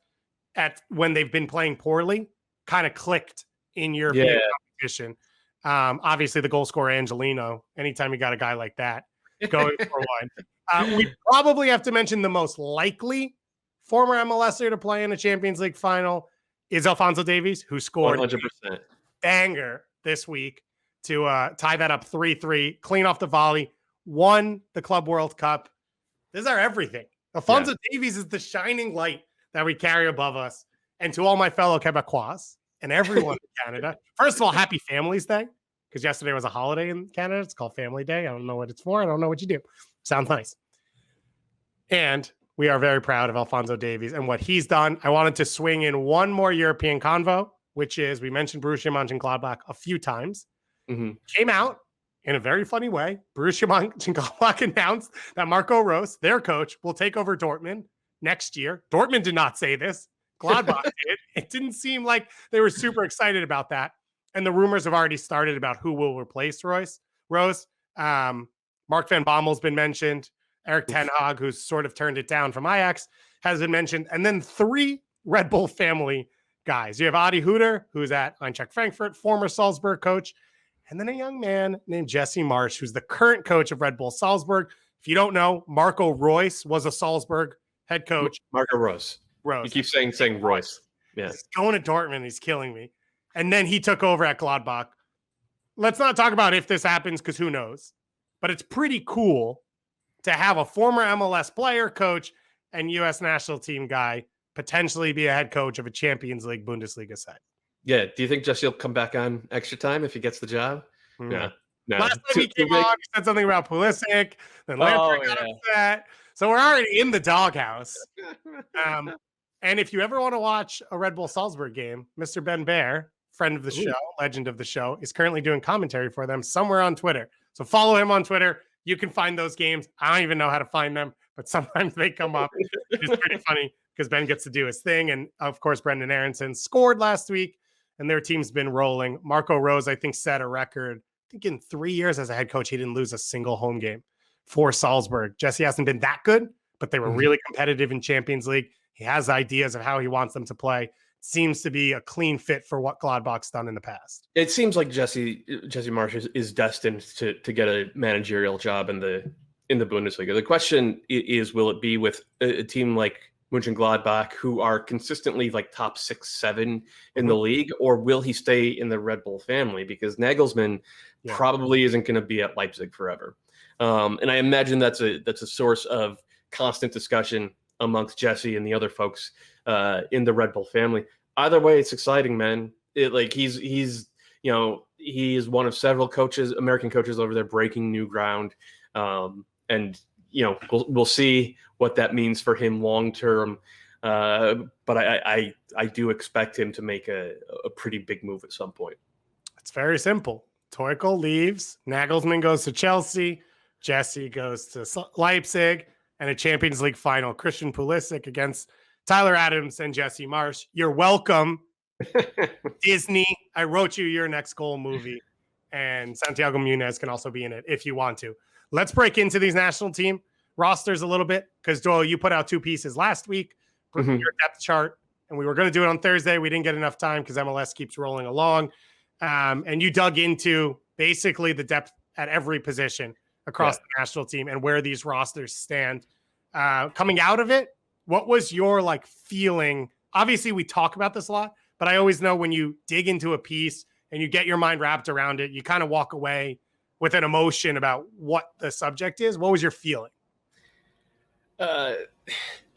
when they've been playing poorly, kind of clicked in European competition. Obviously, the goal scorer, Angelino, anytime you got a guy like that going for one. We probably have to mention the most likely former MLSer to play in a Champions League final is Alphonso Davies, who scored 100%. a banger this week to tie that up 3-3, clean off the volley, won the Club World Cup. This is our everything. Alphonso Davies is the shining light that we carry above us. And to all my fellow Quebecois and everyone in Canada, first of all, happy Families Day, because yesterday was a holiday in Canada. It's called Family Day. I don't know what it's for. I don't know what you do. Sounds nice. And we are very proud of Alphonso Davies and what he's done. I wanted to swing in one more European convo, which is, we mentioned Borussia Mönchengladbach a few times. Came out in a very funny way. Borussia Mönchengladbach announced that Marco Rose, their coach, will take over Dortmund next year. Dortmund did not say this. Gladbach did. It didn't seem like they were super excited about that. And the rumors have already started about who will replace Rose. Mark van Bommel's been mentioned. Eric Ten Hag, who's sort of turned it down from Ajax, has been mentioned. And then 3 Red Bull family guys. You have Adi Hutter, who's at Eintracht Frankfurt, former Salzburg coach. And then a young man named Jesse Marsch, who's the current coach of Red Bull Salzburg. If you don't know, Marco Reus was a Salzburg head coach. Marco Reus. You keep saying Reus. Yeah. He's going to Dortmund. He's killing me. And then he took over at Gladbach. Let's not talk about if this happens, because who knows. But it's pretty cool to have a former MLS player, coach, and U.S. national team guy potentially be a head coach of a Champions League Bundesliga side. Yeah. Do you think Jesse will come back on extra time if he gets the job? No. No. Last time he came on, he said something about Pulisic. Then Lampard got upset. So we're already in the doghouse. And if you ever want to watch a Red Bull Salzburg game, Mr. Ben Bear, friend of the show, legend of the show, is currently doing commentary for them somewhere on Twitter. So follow him on Twitter. You can find those games. I don't even know how to find them, but sometimes they come up. It's pretty funny because Ben gets to do his thing. And of course, Brendan Aronson scored last week and their team's been rolling. Marco Rose, I think, set a record. I think in 3 years as a head coach, he didn't lose a single home game for Salzburg. Jesse hasn't been that good, but they were really competitive in Champions League. He has ideas of how he wants them to play. Seems to be a clean fit for what Gladbach's done in the past. It seems like Jesse Marsch is destined to get a managerial job in the Bundesliga. The question is, will it be with a team like Mönchengladbach, who are consistently like top 6, 7 in the league, or will he stay in the Red Bull family? Because Nagelsmann probably isn't going to be at Leipzig forever. And I imagine that's a source of constant discussion amongst Jesse and the other folks in the Red Bull family. Either way, it's exciting, man. He's one of several coaches, American coaches over there, breaking new ground. And we'll see what that means for him long term. But I do expect him to make a pretty big move at some point. It's very simple. Tuchel leaves. Nagelsmann goes to Chelsea. Jesse goes to Leipzig, and a Champions League final. Christian Pulisic against Tyler Adams and Jesse Marsh. You're welcome, Disney. I wrote you your next goal movie, and Santiago Munez can also be in it if you want to. Let's break into these national team rosters a little bit, because Doyle, you put out 2 pieces last week for your depth chart, and we were going to do it on Thursday. We didn't get enough time because MLS keeps rolling along. And you dug into basically the depth at every position across the national team and where these rosters stand. Coming out of it, what was your feeling? Obviously, we talk about this a lot, but I always know when you dig into a piece and you get your mind wrapped around it, you kind of walk away with an emotion about what the subject is. What was your feeling?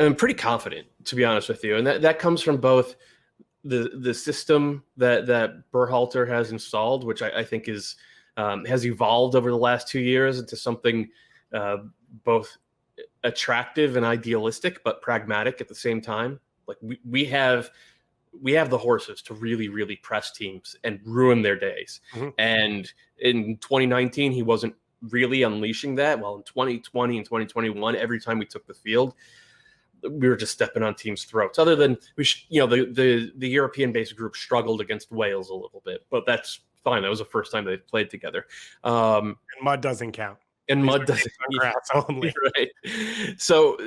I'm pretty confident, to be honest with you. And that comes from both the system that Berhalter has installed, which I think is has evolved over the last 2 years into something both attractive and idealistic, but pragmatic at the same time. Like we have the horses to really, really press teams and ruin their days. And in 2019, he wasn't really unleashing that. Well, in 2020 and 2021, every time we took the field, we were just stepping on teams' throats. Other than the European-based group struggled against Wales a little bit, but that's fine. That was the first time they played together. And mud doesn't count. And mud doesn't count. Right. So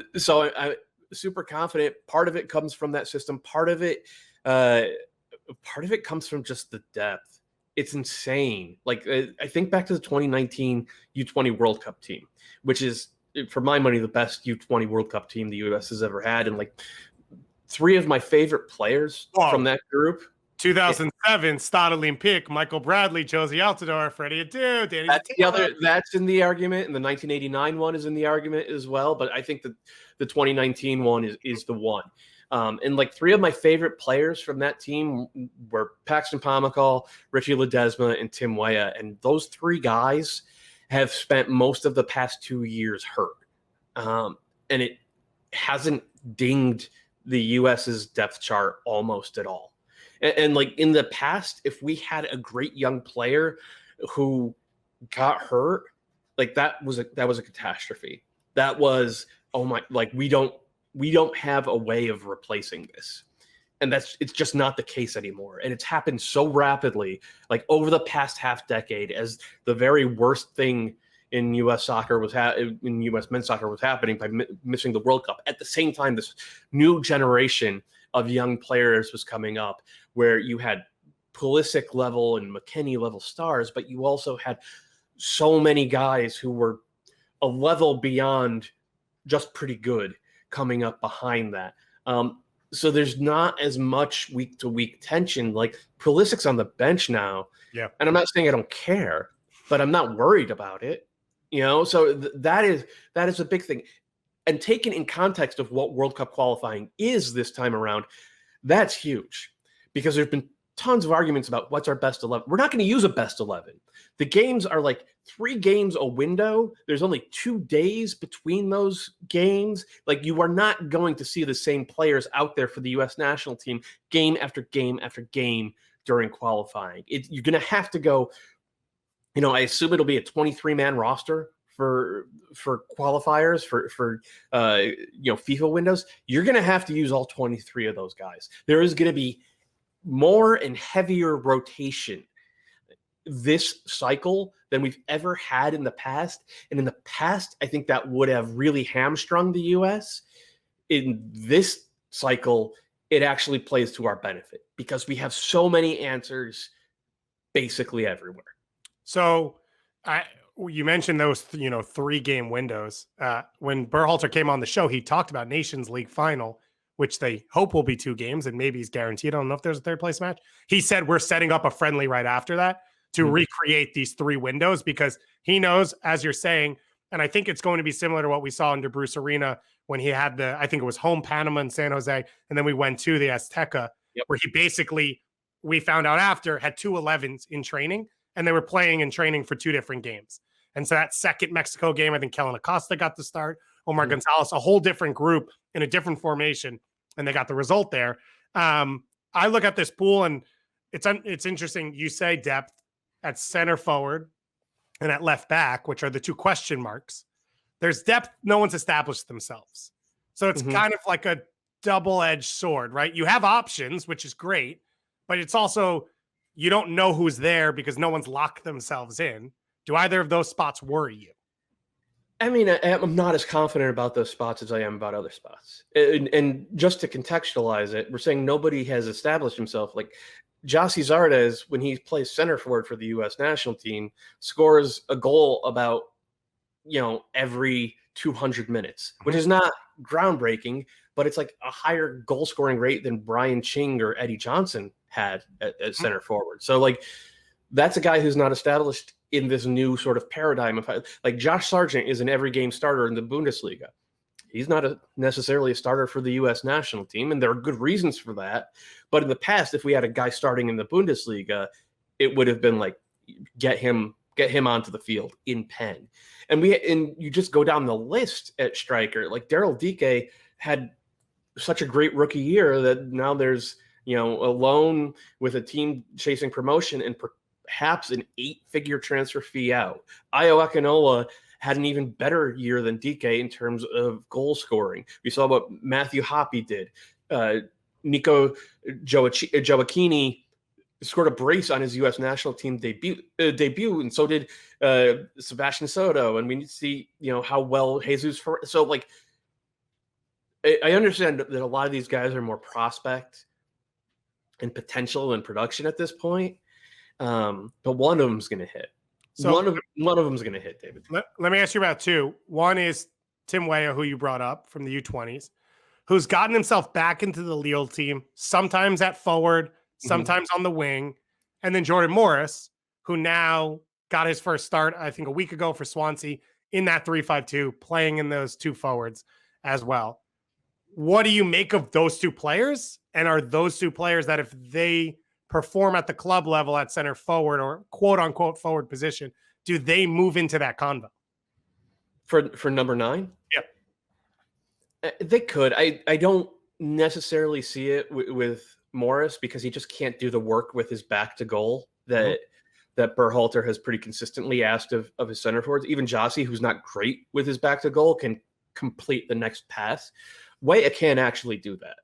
I'm super confident. Part of it comes from that system. Part of it comes from just the depth. It's insane. I think back to the 2019 U20 World Cup team, which is, for my money, the best U20 World Cup team the U.S. has ever had. And 3 of my favorite players from that group. 2007 Stade Olympique, Michael Bradley, Josie Altidore, Freddie Adu, Danny. That's in the argument, and the 1989 one is in the argument as well. But I think that the 2019 one is the one. And 3 of my favorite players from that team were Paxton Pomykal, Richie Ledesma, and Tim Weah. And those 3 guys have spent most of the past 2 years hurt. And it hasn't dinged the U.S.'s depth chart almost at all. And in the past, if we had a great young player who got hurt, that was a catastrophe. That was, oh my, we don't have a way of replacing this. And it's just not the case anymore. And it's happened so rapidly, over the past half decade, as the very worst thing in U.S. soccer in U.S. men's soccer was happening by missing the World Cup. At the same time, this new generation of young players was coming up, where you had Pulisic level and McKennie level stars, but you also had so many guys who were a level beyond just pretty good coming up behind that. So there's not as much week to week tension. Pulisic's on the bench now. Yeah. And I'm not saying I don't care, but I'm not worried about it. So that is a big thing. And taken in context of what World Cup qualifying is this time around, that's huge, because there's been tons of arguments about what's our best 11. We're not going to use a best 11. The games are 3 games a window. There's only 2 days between those games. You are not going to see the same players out there for the U.S. national team game after game after game during qualifying. You're going to have to go, I assume it'll be a 23-man roster for qualifiers for FIFA windows. You're going to have to use all 23 of those guys. There is going to be more and heavier rotation this cycle than we've ever had in the past. And in the past, I think that would have really hamstrung the U.S. In this cycle, it actually plays to our benefit because we have so many answers basically everywhere. So you mentioned those, 3-game windows. When Berhalter came on the show, he talked about Nations League final, which they hope will be 2 games and maybe he's guaranteed. I don't know if there's a 3rd place match. He said we're setting up a friendly right after that to recreate these 3 windows, because he knows, as you're saying, and I think it's going to be similar to what we saw under Bruce Arena when he had I think it was home Panama and San Jose, and then we went to the Azteca, where he basically, we found out after, had 2 11s in training, and they were playing and training for 2 different games. And so that second Mexico game, I think Kellen Acosta got the start, Omar Gonzalez, a whole different group in a different formation, and they got the result there. I look at this pool, and it's interesting. You say depth at center forward. and at left back, which are the two question marks, there's depth. No one's established themselves. So it's kind of like a double-edged sword, right? You have options, which is great, but it's also, you don't know who's there because no one's locked themselves in. Do either of those spots worry you? I mean, I'm not as confident about those spots as I am about other spots. And just to contextualize it, we're saying nobody has established himself. Like Jossie Zardes, when he plays center forward for the U.S. national team, scores a goal about, every 200 minutes, which is not groundbreaking, but it's like a higher goal scoring rate than Brian Ching or Eddie Johnson had at center forward. So like, that's a guy who's not established in this new sort of paradigm. Like Josh Sargent is an every game starter in the Bundesliga. He's not necessarily a starter for the U.S. national team, and there are good reasons for that. But in the past, if we had a guy starting in the Bundesliga, it would have been like, get him onto the field in pen. And you just go down the list at striker. Like Daryl Dike had such a great rookie year that now there's a loan with a team chasing promotion and perhaps an 8-figure transfer fee out. Ayo Akinola had an even better year than Dike in terms of goal scoring. We saw what Matthew Hoppe did. Nico Gioacchini scored a brace on his U.S. national team debut, and so did Sebastian Soto. And we see, how well Jesus. So, like, I understand that a lot of these guys are more prospect and potential and production at this point, but one of them's going to hit. So one of them's going to hit, David. Let me ask you about two. One is Tim Weah, who you brought up from the U20s, who's gotten himself back into the Lille team, sometimes at forward, sometimes on the wing. And then Jordan Morris, who now got his first start, I think a week ago for Swansea in that 3-5-2, playing in those two forwards as well. What do you make of those two players? And are those two players that if they perform at the club level at center forward or quote unquote forward position, do they move into that convo? For number 9? Yeah. They could. I don't necessarily see it with Morris because he just can't do the work with his back to goal that Berhalter has pretty consistently asked of his center forwards. Even Jossie, who's not great with his back to goal, can complete the next pass. Weah can't actually do that.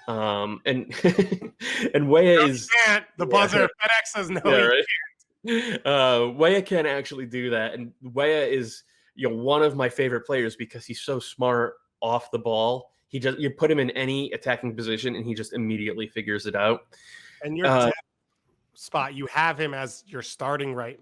And Weah is the buzzer. FedEx says no. Yeah, right? Weah can't actually do that, and Weah is one of my favorite players because he's so smart off the ball. You put him in any attacking position, and he just immediately figures it out. And your spot, you have him as your starting right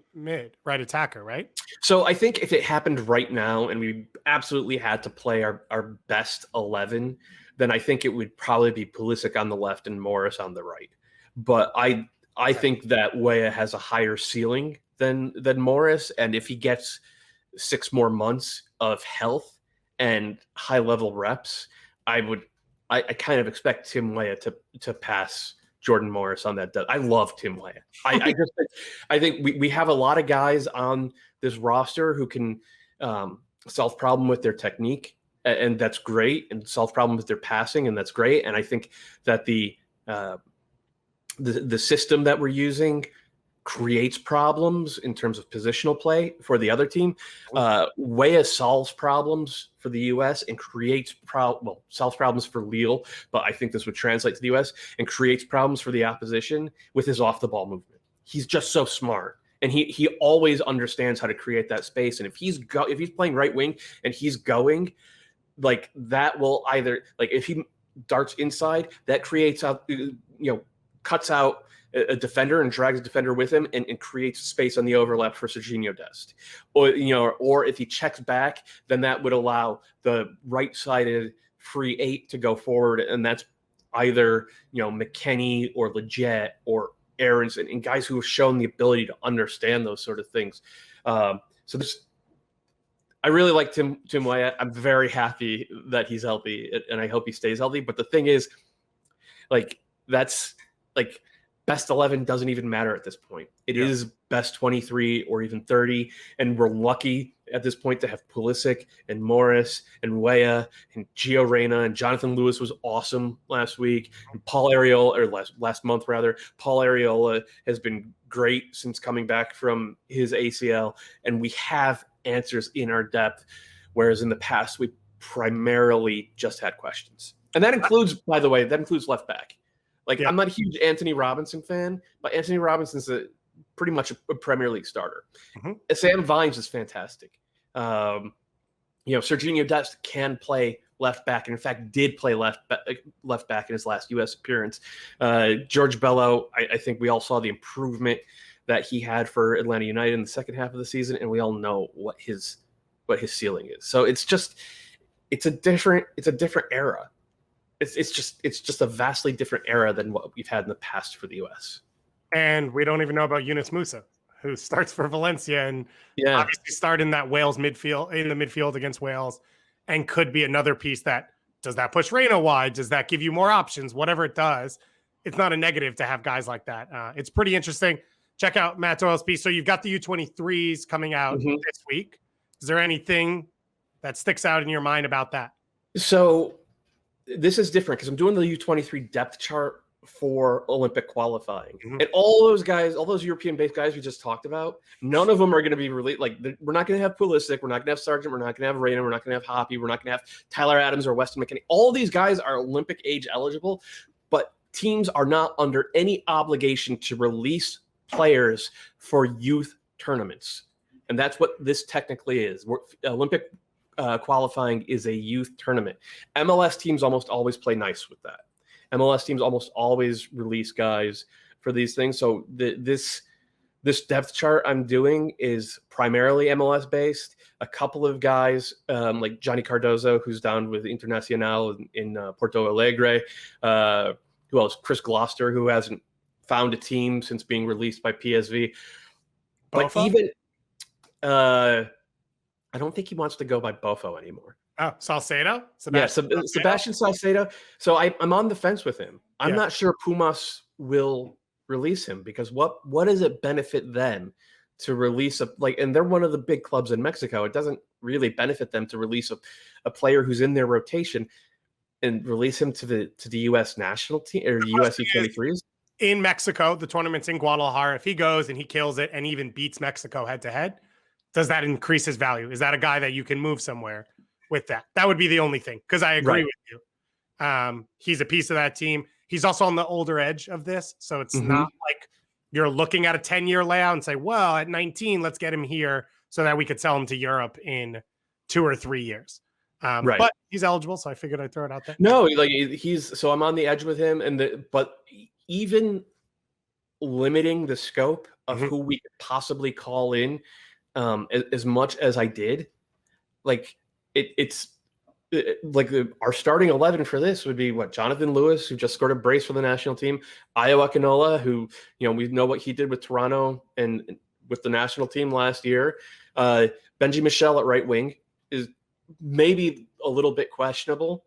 attacker, right? So I think if it happened right now, and we absolutely had to play our best 11. Then I think it would probably be Pulisic on the left and Morris on the right. But I think that Weah has a higher ceiling than Morris, and if he gets 6 more months of health and high level reps, I kind of expect Tim Weah to pass Jordan Morris on that. I love Tim Weah. I think we have a lot of guys on this roster who can solve problem with their technique. And that's great, and solve problems with their passing, and that's great. And I think that the system that we're using creates problems in terms of positional play for the other team. Weah solves problems for the U.S. and creates solves problems for Lille, but I think this would translate to the U.S. and creates problems for the opposition with his off the ball movement. He's just so smart. And he always understands how to create that space. And if he's playing right wing and he's going, like that will either, like if he darts inside, that creates out, cuts out a defender and drags a defender with him and creates space on the overlap for Serginho Dest. Or if he checks back, then that would allow the right-sided free 8 to go forward. And that's either, McKennie or Leggett or Aronson, and guys who have shown the ability to understand those sort of things. I really like Tim Weah. I'm very happy that he's healthy, and I hope he stays healthy. But the thing is, that's best 11 doesn't even matter at this point. It is best 23 or even 30, and we're lucky at this point to have Pulisic and Morris and Weah and Gio Reyna and Jonathan Lewis was awesome last week. And Paul Arriola, or last month rather, Paul Arriola has been great since coming back from his ACL, and we have answers in our depth, whereas in the past we primarily just had questions. And that includes, by the way, left back. Like, I'm not a huge Anthony Robinson fan, but Anthony Robinson's pretty much a Premier League starter. Sam Vines is fantastic. Serginho Dest can play left back, and in fact did play left back in his last U.S. appearance. George Bello, I think we all saw the improvement that he had for Atlanta United in the second half of the season, and we all know what his ceiling is. So it's a different era. It's just a vastly different era than what we've had in the past for the U.S. And we don't even know about Yunus Musa, who starts for Valencia and obviously started in that Wales midfield against Wales, and could be another piece does that push Reyna wide? Does that give you more options? Whatever it does, it's not a negative to have guys like that. It's pretty interesting. Check out Matt Doyle's piece. So you've got the U23s coming out this week. Is there anything that sticks out in your mind about that? So this is different because I'm doing the U23 depth chart for Olympic qualifying. And all those guys, all those European-based guys we just talked about, none of them are going to be released. Like, we're not going to have Pulisic, we're not going to have Sargent, we're not going to have Reyna, we're not going to have Hoppy, we're not going to have Tyler Adams or Weston McKennie. All these guys are Olympic age eligible, but teams are not under any obligation to release players for youth tournaments. And that's what this technically is. Olympic qualifying is a youth tournament. MLS teams almost always play nice with that. MLS teams almost always release guys for these things. So this depth chart I'm doing is primarily MLS based. A couple of guys like Johnny Cardozo, who's down with Internacional in Porto Alegre. Who else? Chris Gloucester, who hasn't found a team since being released by PSV. But even I don't think he wants to go by Bofo anymore. Oh, Salcedo? Sebastian Salcedo. So I'm on the fence with him. I'm not sure Pumas will release him, because what does it benefit them to release and they're one of the big clubs in Mexico. It doesn't really benefit them to release a player who's in their rotation and release him to the U.S. national team or U.S. U23s. In Mexico, the tournament's in Guadalajara. If he goes and he kills it and even beats Mexico head to head, does that increase his value? Is that a guy that you can move somewhere with that? That would be the only thing, because I agree with you. He's a piece of that team. He's also on the older edge of this, so it's not like you're looking at a 10-year layout and say, well, at 19, let's get him here so that we could sell him to Europe in 2 or 3 years. But he's eligible, so I figured I'd throw it out there. No, so I'm on the edge with him, but even limiting the scope of who we could possibly call in, as much as I did, our starting 11 for this would be Jonathan Lewis, who just scored a brace for the national team, Ayo Akinola, who we know what he did with Toronto and with the national team last year. Benji Michel at right wing is maybe a little bit questionable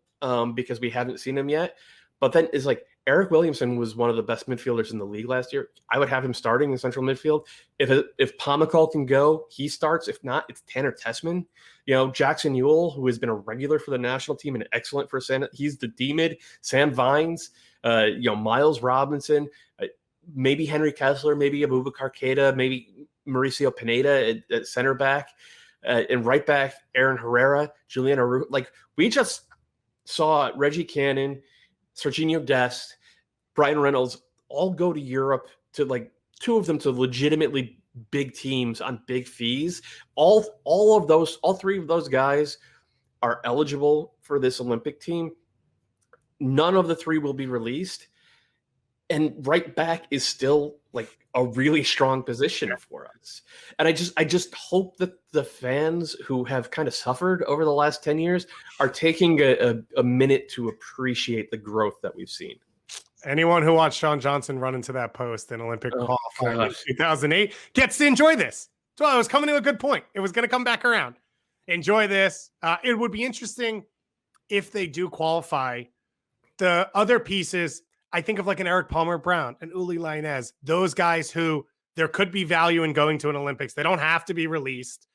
because we haven't seen him yet, but then is Eric Williamson was one of the best midfielders in the league last year. I would have him starting in central midfield. If Pomykal can go, he starts. If not, it's Tanner Tessman. Jackson Ewell, who has been a regular for the national team and excellent for Senate. He's the D-mid. Sam Vines, Miles Robinson, maybe Henry Kessler, maybe Abubakar Keita, maybe Mauricio Pineda at center back. And right back, Aaron Herrera, Julian Aru. We just saw Reggie Cannon, Serginho Dest, Brian Reynolds all go to Europe to two of them to legitimately big teams on big fees. All three of those guys are eligible for this Olympic team. None of the three will be released. And right back is still a really strong position for us. And I just hope that the fans who have kind of suffered over the last 10 years are taking a minute to appreciate the growth that we've seen. Anyone who watched Sean Johnson run into that post in Olympic qualifying in 2008 gets to enjoy this. So I was coming to a good point. It was going to come back around. Enjoy this. It would be interesting if they do qualify. The other pieces, I think of an Eric Palmer Brown, an Uli Lainez, those guys who there could be value in going to an Olympics. They don't have to be released.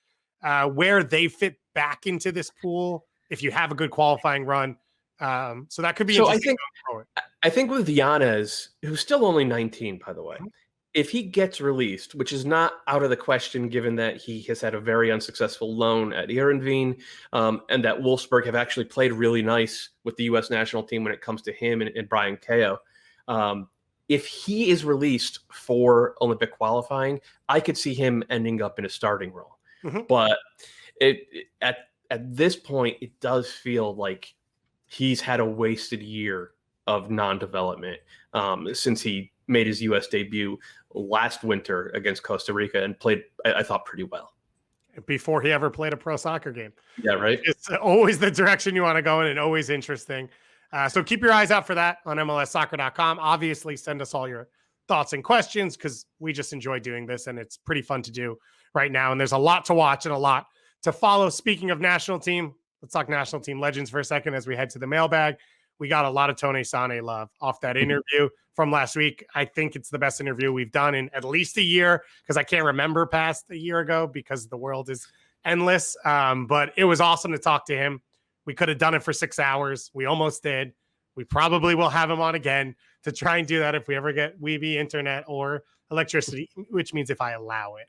where they fit back into this pool if you have a good qualifying run. So that could be interesting going forward. I think with Yanez, who's still only 19, by the way, if he gets released, which is not out of the question given that he has had a very unsuccessful loan at Heerenveen, and that Wolfsburg have actually played really nice with the U.S. national team when it comes to him and Brian Kao. If he is released for Olympic qualifying, I could see him ending up in a starting role. But at this point, it does feel like he's had a wasted year of non-development since he made his U.S. debut last winter against Costa Rica and played, I thought, pretty well. Before he ever played a pro soccer game. Yeah, right. It's always the direction you want to go in and always interesting. So keep your eyes out for that on MLSsoccer.com. Obviously, send us all your thoughts and questions because we just enjoy doing this and it's pretty fun to do right now. And there's a lot to watch and a lot to follow. Speaking of national team, let's talk national team legends for a second as we head to the mailbag. We got a lot of Tony Sane love off that interview from last week. I think it's the best interview we've done in at least a year because I can't remember past a year ago because the world is endless. But it was awesome to talk to him. We could have done it for 6 hours. We almost did. We probably will have him on again to try and do that if we ever get Weeby internet or electricity, which means if I allow it.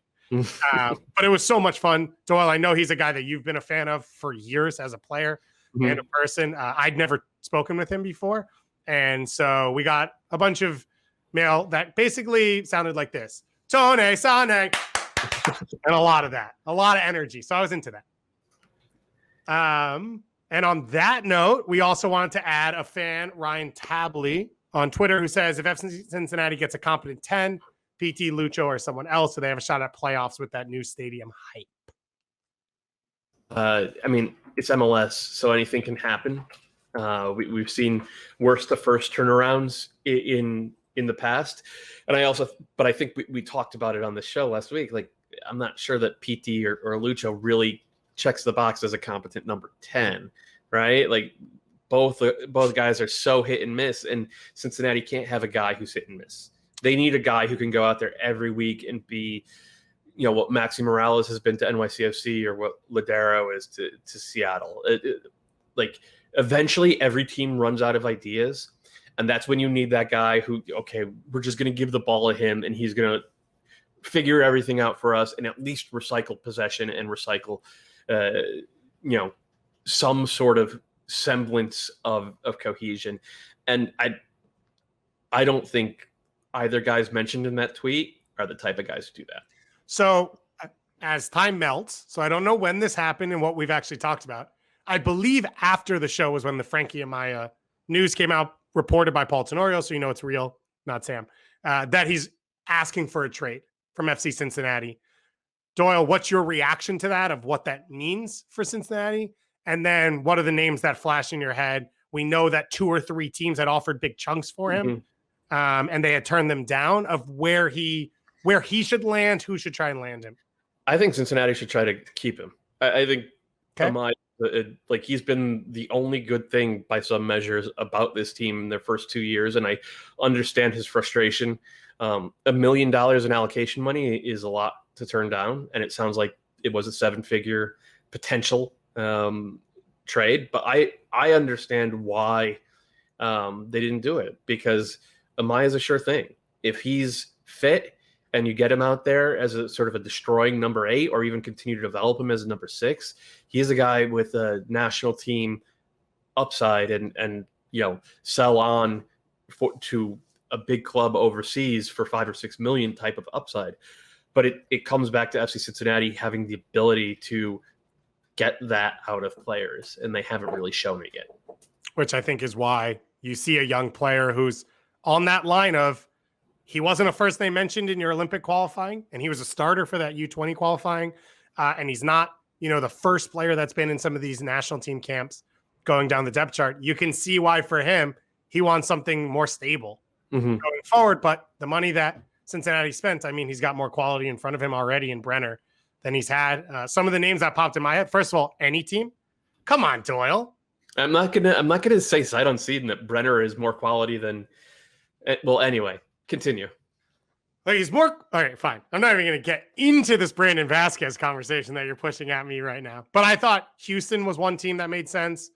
But it was so much fun. Doyle, I know he's a guy that you've been a fan of for years as a player and a person. I'd never spoken with him before. And so we got a bunch of mail that basically sounded like this. Tony Sane. And a lot of that. A lot of energy. So I was into that. And on that note, we also wanted to add a fan, Ryan Tabley, on Twitter, who says, if FC Cincinnati gets a competent 10, PT, Lucho, or someone else, so they have a shot at playoffs with that new stadium hype. I mean, it's MLS, so anything can happen. We've seen worse to first turnarounds in the past. And I think we talked about it on the show last week. Like, I'm not sure that PT or Lucho really checks the box as a competent number 10, right? Like both guys are so hit and miss, and Cincinnati can't have a guy who's hit and miss. They need a guy who can go out there every week and be, what Maxi Morales has been to NYCFC or what Ladero is to Seattle. Like eventually every team runs out of ideas, and that's when you need that guy who, okay, we're just going to give the ball to him and he's going to figure everything out for us and at least recycle possession and recycle some sort of semblance of cohesion. And I don't think either guys mentioned in that tweet are the type of guys who do that. So as time melts, so I don't know when this happened and what we've actually talked about. I believe after the show was when the Frankie Amaya news came out, reported by Paul Tenorio, so it's real, not Sam, that he's asking for a trade from FC Cincinnati. Doyle, what's your reaction to that, of what that means for Cincinnati? And then what are the names that flash in your head? We know that 2 or 3 teams had offered big chunks for him, and they had turned them down, of where he should land, who should try and land him. I think Cincinnati should try to keep him. I think Amaya, he's been the only good thing by some measures about this team in their first 2 years, and I understand his frustration. $1 million in allocation money is a lot to turn down, and it sounds like it was a 7-figure potential trade. But I understand why they didn't do it, because Amaya is a sure thing. If he's fit and you get him out there as a sort of a destroying number 8, or even continue to develop him as a number 6, he is a guy with a national team upside and sell on to a big club overseas for 5 or 6 million type of upside. But it comes back to FC Cincinnati having the ability to get that out of players, and they haven't really shown it yet. Which I think is why you see a young player who's on that line of, he wasn't a first name mentioned in your Olympic qualifying, and he was a starter for that U20 qualifying. And he's not, the first player that's been in some of these national team camps going down the depth chart. You can see why for him, he wants something more stable going forward. But the money that Cincinnati spent, I mean, he's got more quality in front of him already in Brenner than he's had. Some of the names that popped in my head, first of all, any team. Come on, Doyle. I'm not gonna say sight unseen that Brenner is more quality than. Well, anyway, continue. Like he's more. All right, fine. I'm not even going to get into this Brandon Vasquez conversation that you're pushing at me right now. But I thought Houston was one team that made sense.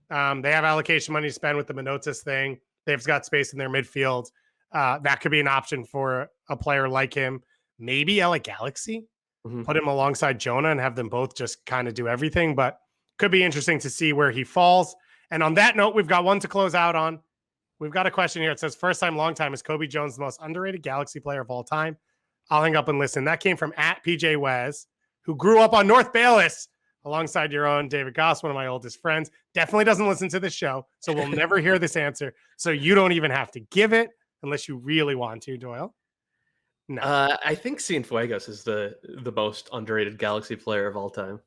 They have allocation money to spend with the Minotas thing. They've got space in their midfield. That could be an option for a player like him. Maybe LA Galaxy. Put him alongside Jonah and have them both just kind of do everything. But could be interesting to see where he falls. And on that note, we've got one to close out on. We've got a question here. It says, first time, long time. Is Kobe Jones the most underrated Galaxy player of all time? I'll hang up and listen. That came from @PJ Wes, who grew up on North Bayless alongside your own David Gass, one of my oldest friends. Definitely doesn't listen to the show, so we'll never hear this answer. So you don't even have to give it unless you really want to, Doyle. No. I think Cienfuegos is the most underrated Galaxy player of all time.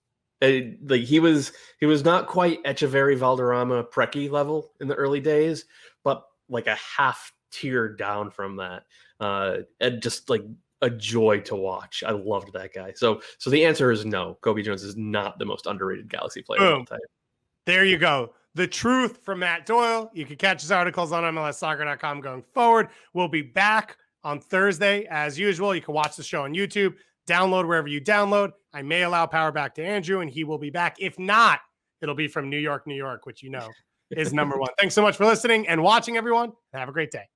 Like he was not quite Echeverry, Valderrama, Preki level in the early days, but like a half tier down from that. And just like a joy to watch. I loved that guy. So the answer is no. Kobe Jones is not the most underrated Galaxy player of all time. There you go. The truth from Matt Doyle. You can catch his articles on MLSsoccer.com going forward. We'll be back on Thursday as usual. You can watch the show on YouTube. Download wherever you download. I may allow power back to Andrew, and he will be back. If not, it'll be from New York, New York, which you know is number one. Thanks so much for listening and watching, everyone. Have a great day.